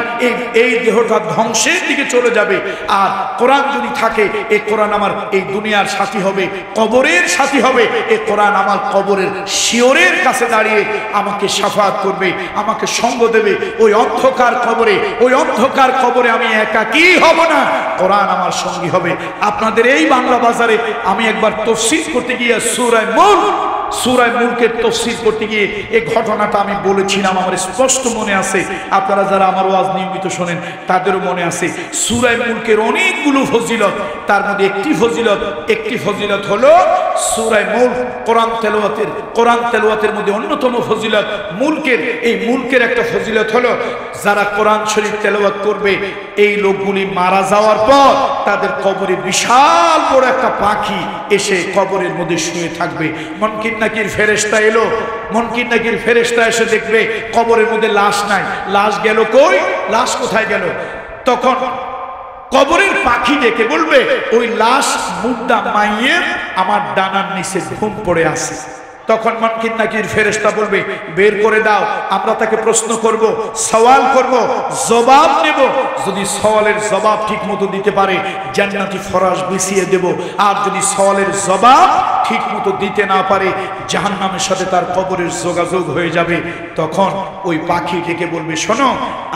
এই দেহটা ধ্বংসের দিকে চলে যাবে। আর কোরআন যদি থাকে এই কোরআন আমার এই দুনিয়ার সাথী হবে, কবরের সাথী হবে। এই কোরআন আমার কবরের শিওরের কাছে দাঁড়িয়ে আমাকে শাফাত করবে, আমাকে সঙ্গ দেবে। ওই অন্ধকার কবরে, ওই অন্ধকার কবরে আমি একাকী হব না, কোরআন আমার সঙ্গী হবে। আপনাদের এই বাংলা বাজারে আমি একবার তাফসীর করতে গিয়ে সূরা মুলকের তাফসীর করতে গিয়ে এই ঘটনাটা আমি বলেছিলাম, আমার স্পষ্ট মনে আছে। আপনারা যারা আমার ওয়াজ নিয়মিত শোনেন তাদেরও মনে আছে। সূরা মুলকের অনেকগুলো ফজিলত, তার মধ্যে একটি ফজিলত হলো সূরা মুলক। কোরআন তেলাওয়াতের মধ্যে অন্যতম ফজিলত মুলকের। এই মুলকের একটা ফজিলত হলো যারা কোরআন শরীফ তেলাওয়াত করবে এই লোকগুলি মারা যাওয়ার পর তাদের কবরে বিশাল বড় একটা পাখি এসে কবরের মধ্যে শুয়ে থাকবে। মুনকির নাকির ফেরেশতা এলো, মুনকির নাকির ফেরেশতা এসে দেখবে কবরের মধ্যে লাশ নাই। লাশ গেল কই? লাশ কোথায় গেল? তখন কবরের পাখি ডেকে বলবে ওই লাশ মুর্দা মাইয়ের আমার ডানার নিচে ঘুম পড়ে আছে। তখন মুনকির নাকির ফেরেশতা বলবে বের করে দাও, আমরা তাকে প্রশ্ন করব, সওয়াল করব, জবাব নেব। যদি সওয়ালের জবাব ঠিক মতো দিতে পারে জান্নাতি ফরাশ বিছিয়ে দেব, আর যদি সওয়ালের জবাব ঠিক মতো দিতে না পারে জাহান্নামের সাথে তার কবরের যোগাযোগ হয়ে যাবে। তখন ওই পাখি ডেকে বলবে শোনো,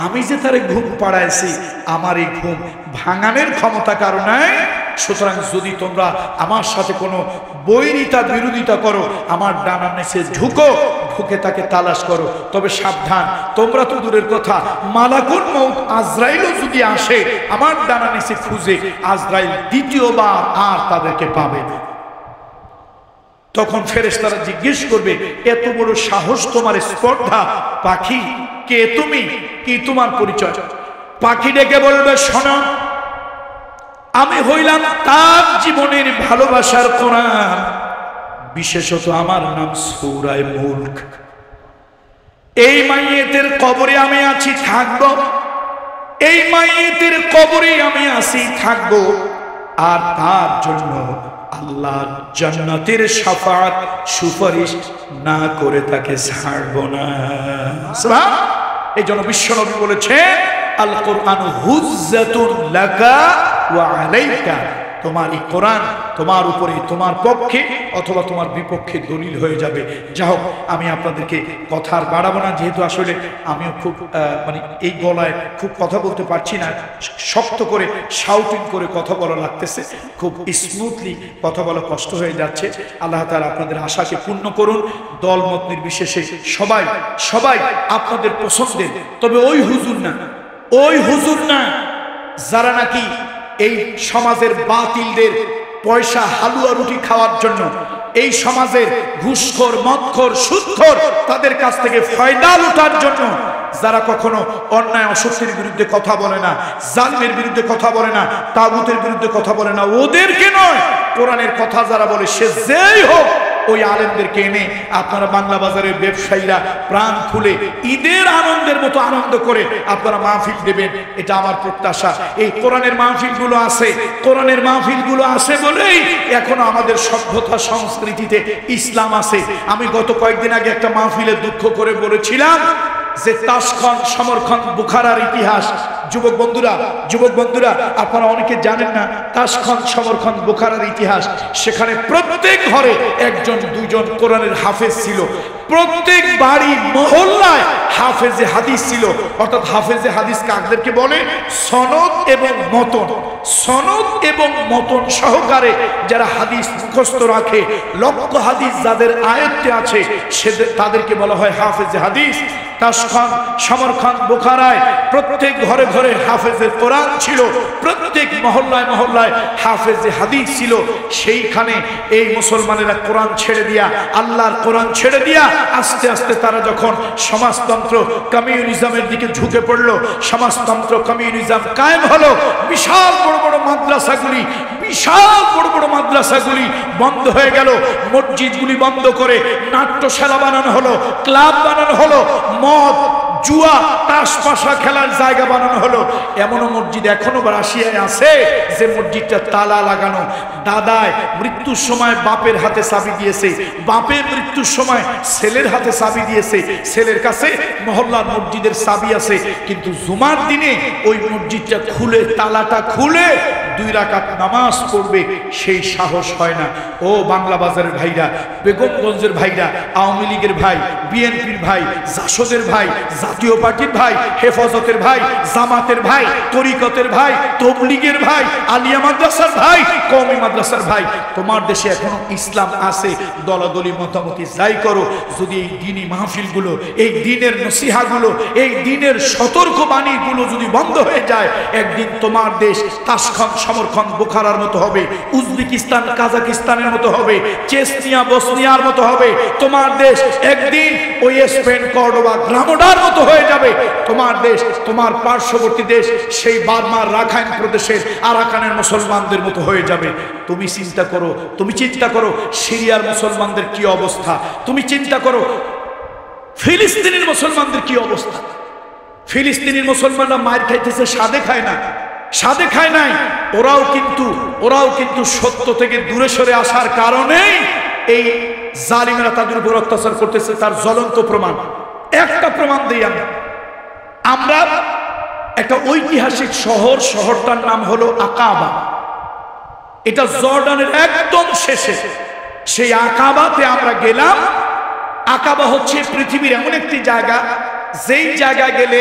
আমি যে তারে ঘুম পাড়াইছি আমার এই ঘুম ভাঙানোর ক্ষমতা কারো নাই। সুতরাং যদি তোমরা আমার সাথে কোনো বিরোধিতা করো আমার ডানার নিচে ঢুকে তাকে তালাশ করো। তবে সাবধান, তোমরা তো দূরের কথা, মালাকুল মউত আজরাইলও যদি আসে আমার ডানার নিচে খুঁজে, আজরাইল দ্বিতীয়বার আর তাদেরকে পাবে না। তখন ফেরেশতারা জিজ্ঞেস করবে এত বড় সাহস তোমার, স্পর্ধা, পাখি কে তুমি, কি তোমার পরিচয়? পাখি ডেকে বলবে শোনো, আমি হইলাম তার জীবনের ভালোবাসার কোরআন, বিশেষত আমার নাম সূরা মুলক। এই মাইয়েতের কবরে আমি আছি থাকবো, এই মাইয়েতের কবরে আমি আছি থাকবো, আর তার জন্য আল্লাহর জান্নাতের শাফাআত সুপারিশ না করে তাকে ছাড়বো না। সুবহান। এই জন্য বিশ্বনবী বলেছেন আল কোরআন হুজ্জাতুন লাকা ওয়া আলাইকা, তোমার এই কোরআন তোমার উপরে, তোমার পক্ষে অথবা তোমার বিপক্ষে দলিল হয়ে যাবে। যা হোক, আমি আপনাদেরকে কথা আর বাড়াবো না, যেহেতু আসলে আমিও খুব এই গলায় খুব কথা বলতে পারছি না, শক্ত করে শাউটিং করে কথা বলা লাগতেছে, খুব স্মুথলি কথা বলা কষ্ট হয়ে যাচ্ছে। আল্লাহ তাআলা আপনাদের আশাকে পূর্ণ করুন। দল মত নির্বিশেষে সবাই আপনাদের পছন্দের, তবে ওই হুজুর না যারা নাকি এই সমাজের বাতিলদের পয়সা হালুয়া রুটি খাওয়ার জন্য, এই সমাজের ঘুষখোর, মদখোর, সুদখোর তাদের কাছ থেকে ফায়দা লুটার জন্য যারা কখনো অন্যায় অসত্যের বিরুদ্ধে কথা বলে না, জালিমের বিরুদ্ধে কথা বলে না, তাগুতের বিরুদ্ধে কথা বলে না, ওদেরকে নয়, কোরআনের কথা যারা বলে সে যেই হোক ওই আলেমদেরকে এনে আপনারা বাংলা বাজারের ব্যবসায়ীরা প্রাণ খুলে ঈদের আনন্দের মতো আনন্দ করে আপনারা মাহফিল দেবেন, এটা আমার প্রত্যাশা। এই কোরআনের মাহফিলগুলো আছে, কোরআনের মাহফিলগুলো আছে বলেই এখনো আমাদের সভ্যতা সংস্কৃতিতে ইসলাম আছে। আমি গত কয়েকদিন আগে একটা মাহফিলে দুঃখ করে বলেছিলাম যে তাশখন্দ সমরখন্দ বুখারার ইতিহাস। যুবক বন্ধুরা আপনারা অনেকে জানেন না তাশখন্দ সমরখন্দ বুখারার ইতিহাস। সেখানে প্রত্যেক ঘরে একজন দুইজন কোরআনের হাফেজ ছিল, প্রত্যেক বাড়ি মহল্লায় হাফেজে হাদিস ছিল। অর্থাৎ হাফেজে হাদিস কাদেরকে বলে? সনদ এবং মতন, সনদ এবং মতন সহকারে যারা হাদিস মুখস্থ রাখে, লক্ষ হাদিস যাদের আয়ত্তে আছে তাদেরকে বলা হয় হাফেজে হাদিস। তাশখন্দ সমরখন্দ বুখারায় প্রত্যেক ঘরে ঘরে হাফেজের কোরআন ছিল, প্রত্যেক মহল্লায় মহল্লায় হাফেজে হাদিস ছিল। সেইখানে এই মুসলমানেরা কোরআন ছেড়ে দিয়া, আল্লাহর কোরআন ছেড়ে দিয়া আস্তে আস্তে তারা যখন সমাজতন্ত্র কমিউনিজমের দিকে ঝুঁকে পড়লো, সমাজতন্ত্র কমিউনিজম কায়েম হলো, বিশাল বড় বড় মাদ্রাসাগুলি বন্ধ হয়ে গেল, মসজিদগুলি বন্ধ করে নাট্যশালা বানানো হলো, ক্লাব বানানো হলো, মদ জুয়া তাস পাশা খেলার জায়গা বানানো হলো। এমনও মসজিদ এখনো রাশিয়ায় আছে যে মসজিদটা তালা লাগানো। দাদায় মৃত্যুর সময় বাপের হাতে চাবি দিয়েছে, বাপের মৃত্যুর সময় ছেলের হাতে চাবি দিয়েছে, ছেলের কাছে মহল্লার মসজিদের চাবি আছে, কিন্তু জুমার দিনে ওই মসজিদটা খুলে, তালাটা খুলে 2 রাকাত নামাজ পড়বে সেই সাহস হয় না। ও বাংলা বাজারের ভাইরা, বেগমগঞ্জের ভাইরা, আওয়ামী লীগের ভাই, বিএনপির ভাই, জাসদের ভাই, জাতীয় পার্টির ভাই, হেফাজতের ভাই, জামাতের ভাই, তরিকতের ভাই, তবলিগের ভাই, আলিয়া মাদ্রাসার ভাই, কওমি মাদ্রাসার ভাই, তোমার দেশে এখনো ইসলাম আছে। দলাদলি মতামতি যাই করো, যদি এই দ্বীনি মাহফিলগুলো, এই দ্বীনের নসিহাগুলো, এই দ্বীনের সতর্ক বাণীগুলো যদি বন্ধ হয়ে যায়, একদিন তোমার দেশ তাশখন্দ সমরখন্দ বুখারার মতো হবে, উজবেকিস্তান কাজাকিস্তানের মতো হবে, চেচনিয়া বসনিয়ার মতো হবে। তোমার দেশ একদিন ওই স্পেন কর্ডোবা গ্রামোডার মতো হয়ে যাবে। তোমার দেশ, তোমার পার্শ্ববর্তী দেশ সেই বার্মার রাখাইন প্রদেশের আরাকানের মুসলমানদের মতো হয়ে যাবে। তুমি চিন্তা করো সিরিয়ার মুসলমানদের কি অবস্থা, তুমি চিন্তা করো ফিলিস্তিনের মুসলমানদের কি অবস্থা। ফিলিস্তিনের মুসলমানরা মার খাইতেছে, স্বাদে খায় নাই। ওরাও কিন্তু সত্য থেকে দূরে সরে আসার কারণে এই জালিমেরা তাদের উপর অত্যাচার করতেছে। তার জ্বলন্ত প্রমাণ, একটা প্রমাণ দিই আমরা। একটা ঐতিহাসিক শহরটার নাম হলো আকাবা। এটা জর্ডানের একদম শেষে। সেই আকাবাতে আমরা গেলাম। আকাবা হচ্ছে পৃথিবীর এমন একটি জায়গা, যেই জায়গায় গেলে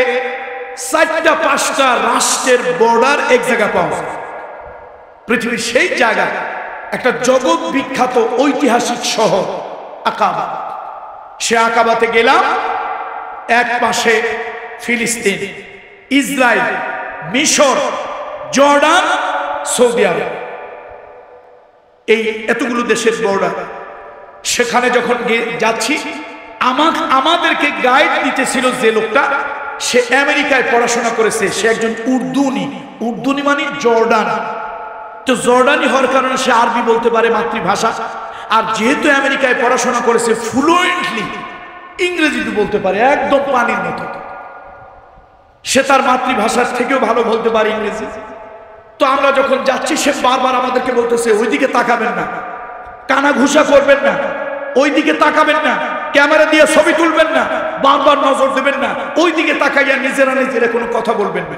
4-5টা রাষ্ট্রের বর্ডার এক জায়গায় পাওয়া যায়। পৃথিবীর সেই জায়গায় একটা জগৎ বিখ্যাত ঐতিহাসিক শহর আকাবা। সে আকাবাতে গেলাম। এক পাশে ফিলিস্তিন, ইসরায়েল, মিশর, জর্ডান, সৌদি আরব, এই এতগুলো দেশের বর্ডার। সেখানে যখন যাচ্ছি, আমাদেরকে গাইড দিতেছিল যে লোকটা, সে আমেরিকায় পড়াশোনা করেছে, সে একজন উর্দুনি মানে জর্ডান। তো জর্ডানি হওয়ার কারণে সে আরবি বলতে পারে, মাতৃভাষা। আর যেহেতু আমেরিকায় পড়াশোনা করেছে, ফ্লুয়েন্টলি ইংরেজিতে বলতে পারে, একদম পানির মতো। সে তার মাতৃভাষার থেকেও ভালো বলতে পারে ইংরেজি। তো আমরা যখন যাচ্ছি, সে বারবার আমাদেরকে বলতেছে ওইদিকে তাকাবেন না, কানা ঘুষা করবেন না, ওইদিকে তাকাবেন না, ক্যামেরা দিয়ে ছবি তুলবেন না, বারবার নজর দেবেন না, ওইদিকে তাকাইয়া নিজেরা কোনো কথা বলবেন না।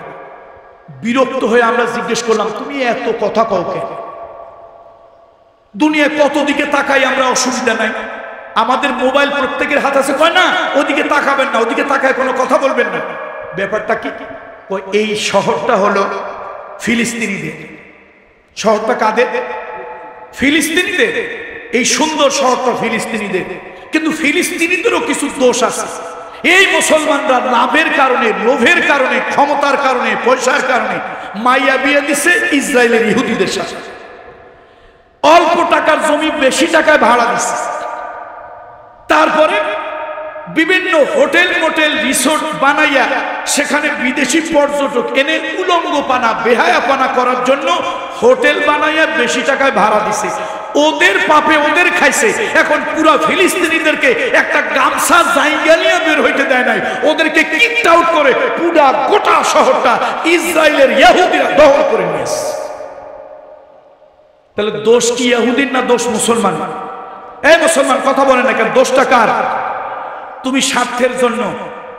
বিরক্ত হয়ে আমরা জিজ্ঞেস করলাম, তুমি এত কথা কও কেন? দুনিয়া কত দিকে তাকাই আমরা, অসুবিধা নাই, আমাদের মোবাইল প্রত্যেকের হাত আছে। কয় না, ওদিকে তাকাবেন না, ওদিকে তাকায় কোনো কথা বলবেন না। ব্যাপারটা কি? এই শহরটা হলো ফিলিস্তিনিদের। শহরটা কাদের? ফিলিস্তিনিদের। এই সুন্দর শহরটা ফিলিস্তিনিদের। কিন্তু ফিলিস্তিনিদেরও কিছু দোষ আছে। এই মুসলমানরা লাভের কারণে, লোভের কারণে, ক্ষমতার কারণে, পয়সার কারণে মাইয়া বিয়ে দিছে ইসরায়েলের ইহুদিদের সাথে। অল্প টাকার জমি বেশি টাকায় ভাড়া দিচ্ছে। তারপরে বিভিন্ন হোটেল মোটেল রিসোর্ট বানাইয়া সেখানে বিদেশি পর্যটক এনে উলঙ্গপানা বেহায়াপানা করার জন্য হোটেল বানাইয়া বেশি টাকায় ভাড়া দিছে। ওদের পাপে ওদের খাইছে। এখন পুরো ফিলিস্তিনিদেরকে একটা গামছা জায়গা নিয়ে বের হইতে দেয় নাই, ওদেরকে কিকড আউট করে পুরা গোটা শহরটা ইসরায়েলের ইহুদিরা দখল করে নিয়েছে। তাহলে দোষ কি ইহুদির না দোষ মুসলমান? এই মুসলমান কথা বলে না কেন? দোষটা কার? তুমি স্বার্থের জন্য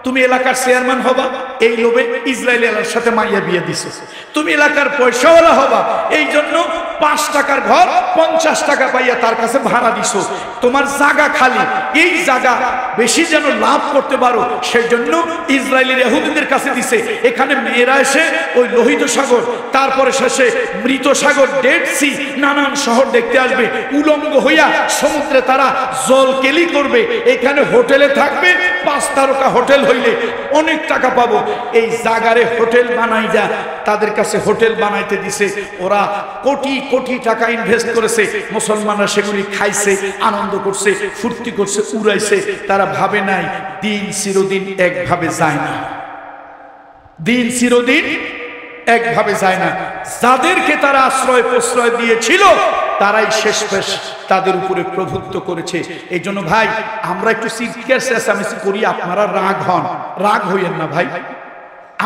তুমি এলাকার চেয়ারম্যান হবা, এই লোভে ইসরায়েলের সাথে মাইয়া বিয়ে দিছো। তুমি এলাকার পয়সাওয়ালা হবা, এই জন্য 5 টাকার ঘর 50 টাকা পাইয়া তার কাছে ভাড়া দিছো। তোমার জায়গা খালি, এই জায়গা বেশি যেন লাভ করতে পারো সেই জন্য ইসরায়েলের ইহুদিদের কাছে দিছে। এখানে মেয়েরা এসে ওই লোহিত সাগর, তারপরে শেষে মৃত সাগর, ডেড সি, নানান শহর দেখতে আসবে। উলঙ্গ হইয়া সমুদ্রে তারা জলকেলি করবে। এখানে হোটেলে থাকবে, 5 তারকা হোটেল হইলে অনেক টাকা পাবো। এই জায়গারে হোটেল বানাই যা, তাদের কাছে হোটেল বানাইতে দিছে। ওরা কোটি কোটি টাকা ইনভেস্ট করেছে। মুসলমানরা সেগুলি খাইছে, আনন্দ করছে, ফুর্তি করছে, উড়াইছে। তারা ভাবে নাই দিন চিরদিন একভাবে যায় না, দিন চিরদিন একভাবে যায় না। যাদেরকে তারা আশ্রয় প্রশ্রয় দিয়েছিল তারাই শেষ পেশ তাদের উপরে প্রভুত্ব করেছে। এই জন্য ভাই আমরা একটু চিৎকার চেঁচামেচি করি, আপনারা রাগ হন, রাগ হইয়েন না ভাই।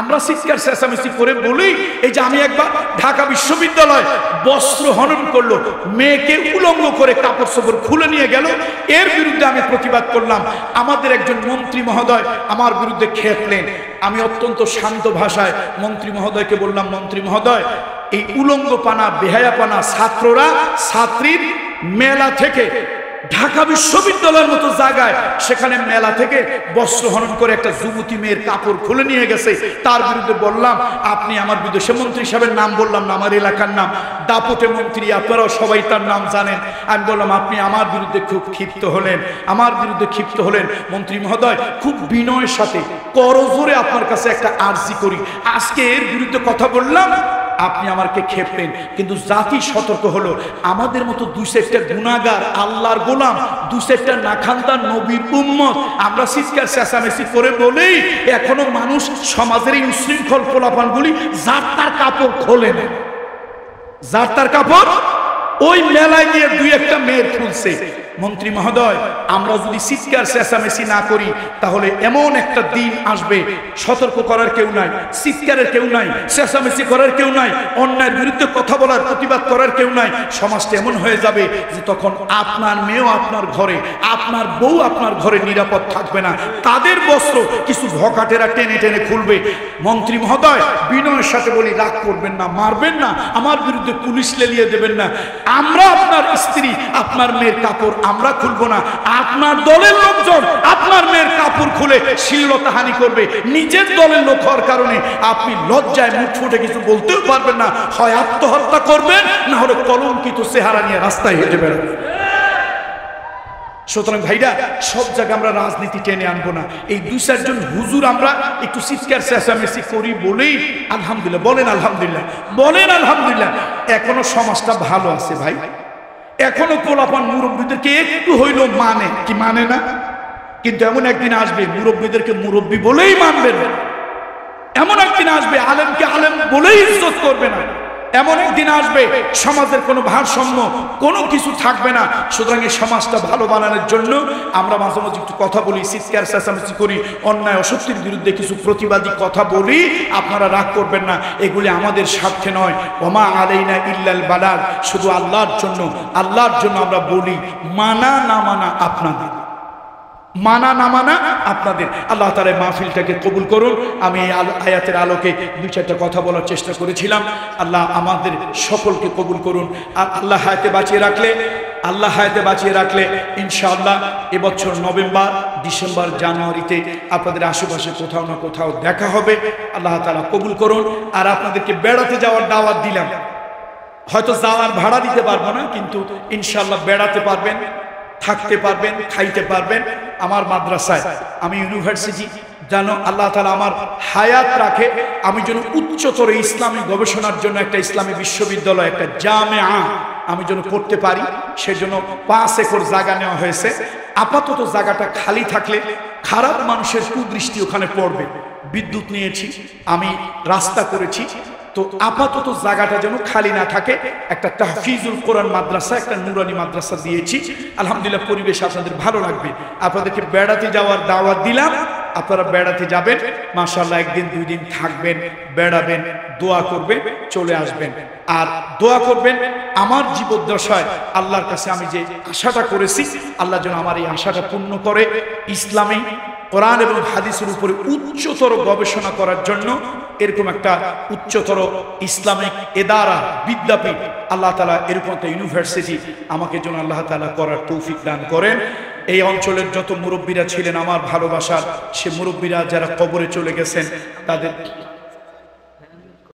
আমরা চিৎকার চেঁচামেচি করে বলি, এই যে আমি একবার ঢাকা বিশ্ববিদ্যালয় বস্ত্র হনন করলো, মেয়েকে উলঙ্গ করে কাপড় চোপড় খুলে নিয়ে গেল, এর বিরুদ্ধে আমি প্রতিবাদ করলাম। আমাদের একজন মন্ত্রী মহোদয় আমার বিরুদ্ধে খেপলেন। আমি অত্যন্ত শান্ত ভাষায় মন্ত্রী মহোদয়কে বললাম, মন্ত্রী মহোদয় এই উলঙ্গপানা বেহায়াপানা ছাত্ররা ছাত্রীর মেলা থেকে ঢাকা বিশ্ববিদ্যালয়ের মতো জায়গায় সেখানে মেলা থেকে বস্ত্র হনন করে একটা যুবতী মেয়ের কাপড় খুলে নিয়ে গেছে, তার বিরুদ্ধে বললাম আপনি আমার বিরুদ্ধে, সে মন্ত্রী সাহেবের নাম বললাম না, আমার এলাকার নাম দাপটে মন্ত্রী, আপনারাও সবাই তার নাম জানেন। আমি বললাম আপনি আমার বিরুদ্ধে খুব ক্ষিপ্ত হলেন, আমার বিরুদ্ধে ক্ষিপ্ত হলেন। মন্ত্রী মহোদয় খুব বিনয়ের সাথে করজোরে আপনার কাছে একটা আর্জি করি, আজকে এর বিরুদ্ধে কথা বললাম, আপনি আমাকে খেপলেন, কিন্তু জাতি সতর্ক হলো। আমাদের মতো 2-4টা গুনাহগার আল্লাহর গোলাম, 2-4টা নাখানদার নবীর উম্মত, আমরা চিৎকার চেঁচামেচি করে বলেই এখনো মানুষ সমাজের এই উশৃঙ্খল পোলাপানগুলি যার তার কাপড় খোলে না, যার তার কাপড় ওই মেলায় গিয়ে 2-1টা মেয়ের খুলছে। মন্ত্রী মহোদয় আমরা যদি চিৎকার চেঁচামেচি না করি তাহলে এমন একটা দিন আসবে, সতর্ক করার কেউ নাই, চিৎকারের কেউ নাই, চেঁচামেচি করার কেউ নাই, অন্যায়ের বিরুদ্ধে কথা বলার প্রতিবাদ করার কেউ নাই। সমাজটা এমন হয়ে যাবে যে তখন আপনার মেয়েও আপনার ঘরে, আপনার বউ আপনার ঘরে নিরাপদ থাকবে না, তাদের বস্ত্র কিছু ভকাটেরা টেনে টেনে খুলবে। মন্ত্রী মহোদয় বিনয়ের সাথে বলি, রাগ করবেন না, মারবেন না, আমার বিরুদ্ধে পুলিশ লেলিয়ে দেবেন না। আমরা আপনার স্ত্রী, আপনার মেয়ের কাপড় আমরা খুলবো না। আপনার দলের লোকজন আপনার মেয়ের কাপড় খুলে শ্লীলতাহানি করবে, নিজের দলের লোক হওয়ার কারণে আপনি লজ্জায় মুখ ফুটে কিছু বলতেও পারবেন না, হয় আত্মহত্যা করবেন না হলে কলঙ্কিত চেহারা নিয়ে রাস্তায় হেঁটে বেরোবেন। সুতরাং ভাইরা সব জায়গায় আমরা রাজনীতি টেনে আনবো না। এই 2-4 জন হুজুর আমরা একটু চিৎকার চেঁচামেচি করি বলেই আলহামদুলিল্লাহ, বলেন আলহামদুলিল্লাহ, বলেন আলহামদুলিল্লাহ, এখনো সমাজটা ভালো আছে ভাই। এখনো পোলাপান মুরব্বীদেরকে একটু হইলো মানে কি, মানে না? কিন্তু এমন একদিন আসবে মুরব্বীদেরকে মুরব্বী বলেই মানবেন না, এমন একদিন আসবে আলেমকে আলেম বলেই ইজ্জত করবে না, এমন একদিন আসবে সমাজের কোনো ভারসাম্য কোনো কিছু থাকবে না। সুতরাং এই সমাজটা ভালো বানানোর জন্য আমরা মাঝে মাঝে একটু কথা বলি, চিৎকার চেঁচামেচি করি, অন্যায় অসত্যের বিরুদ্ধে কিছু প্রতিবাদী কথা বলি, আপনারা রাগ করবেন না, এগুলি আমাদের স্বার্থে নয়। ওমা আলাইনা ইল্লাল বালাগ, শুধু আল্লাহর জন্য, আল্লাহর জন্য আমরা বলি, মানা না মানা আপনাদের, মানা না মানা আপনাদের। আল্লাহ তাআলা মাহফিলটাকে কবুল করুন। আমি এই আয়াতের আলোকে 2-4টা কথা বলার চেষ্টা করেছিলাম। আল্লাহ আমাদের সকলকে কবুল করুন। আর আল্লাহ হায়াতে বাঁচিয়ে রাখলে, আল্লাহ হায়াতে বাঁচিয়ে রাখলে ইনশাআল্লাহ এবছর নভেম্বর, ডিসেম্বর, জানুয়ারিতে আপনাদের আশেপাশে কোথাও না কোথাও দেখা হবে। আল্লাহ তাআলা কবুল করুন। আর আপনাদেরকে বেড়াতে যাওয়ার দাওয়াত দিলাম, হয়তো যাওয়ার ভাড়া দিতে পারবো না, কিন্তু ইনশাআল্লাহ বেড়াতে পারবেন, থাকতে পারবেন, খাইতে পারবেন আমার মাদ্রাসায়। আমি ইউনিভার্সিটি যেন আল্লাহ তাআলা আমার হায়াত রাখে, আমি যেন উচ্চতর ইসলামী গবেষণার জন্য একটা ইসলামী বিশ্ববিদ্যালয়, একটা জামেআ আমি যেন করতে পারি, সেজন্য 5 একর জায়গা নেওয়া হয়েছে। আপাতত জায়গাটা খালি থাকলে খারাপ মানুষের কুদৃষ্টি ওখানে পড়বে। বিদ্যুৎ নিয়েছি, আমি রাস্তা করেছি, তো আপাতত জায়গাটা যেন খালি না থাকে। একটা তাহফিজুল কোরআন মাদ্রাসা, একটা নুরানি মাদ্রাসা দিয়েছি। আলহামদুলিল্লাহ পরিবেশ আপনাদের ভালো লাগবে। আপনাদেরকে বেড়াতে যাওয়ার দাওয়াত দিলাম, আপনারা বেড়াতে যাবেন, মাশাআল্লাহ একদিন দুই দিন থাকবেন, বেড়াবেন, দোয়া করবেন, চলে আসবেন। আর দোয়া করবেন আমার জীবদ্দশায় আল্লাহর কাছে আমি যে আশাটা করেছি, আল্লাহ যেন আমার এই আশাটা পূর্ণ করে। ইসলামী কোরআন এবং হাদিসের উপরে উচ্চতর গবেষণা করার জন্য এরকম একটা উচ্চতর ইসলামিক এদারা, বিদ্যাপীঠ, আল্লাহ তাআলা এরকম একটা ইউনিভার্সিটি আমাকে যেন আল্লাহ তাআলা করার তৌফিক দান করেন। এই অঞ্চলের যত মুরব্বীরা ছিলেন আমার ভালোবাসার, সে মুরব্বীরা যারা কবরে চলে গেছেন, তাদের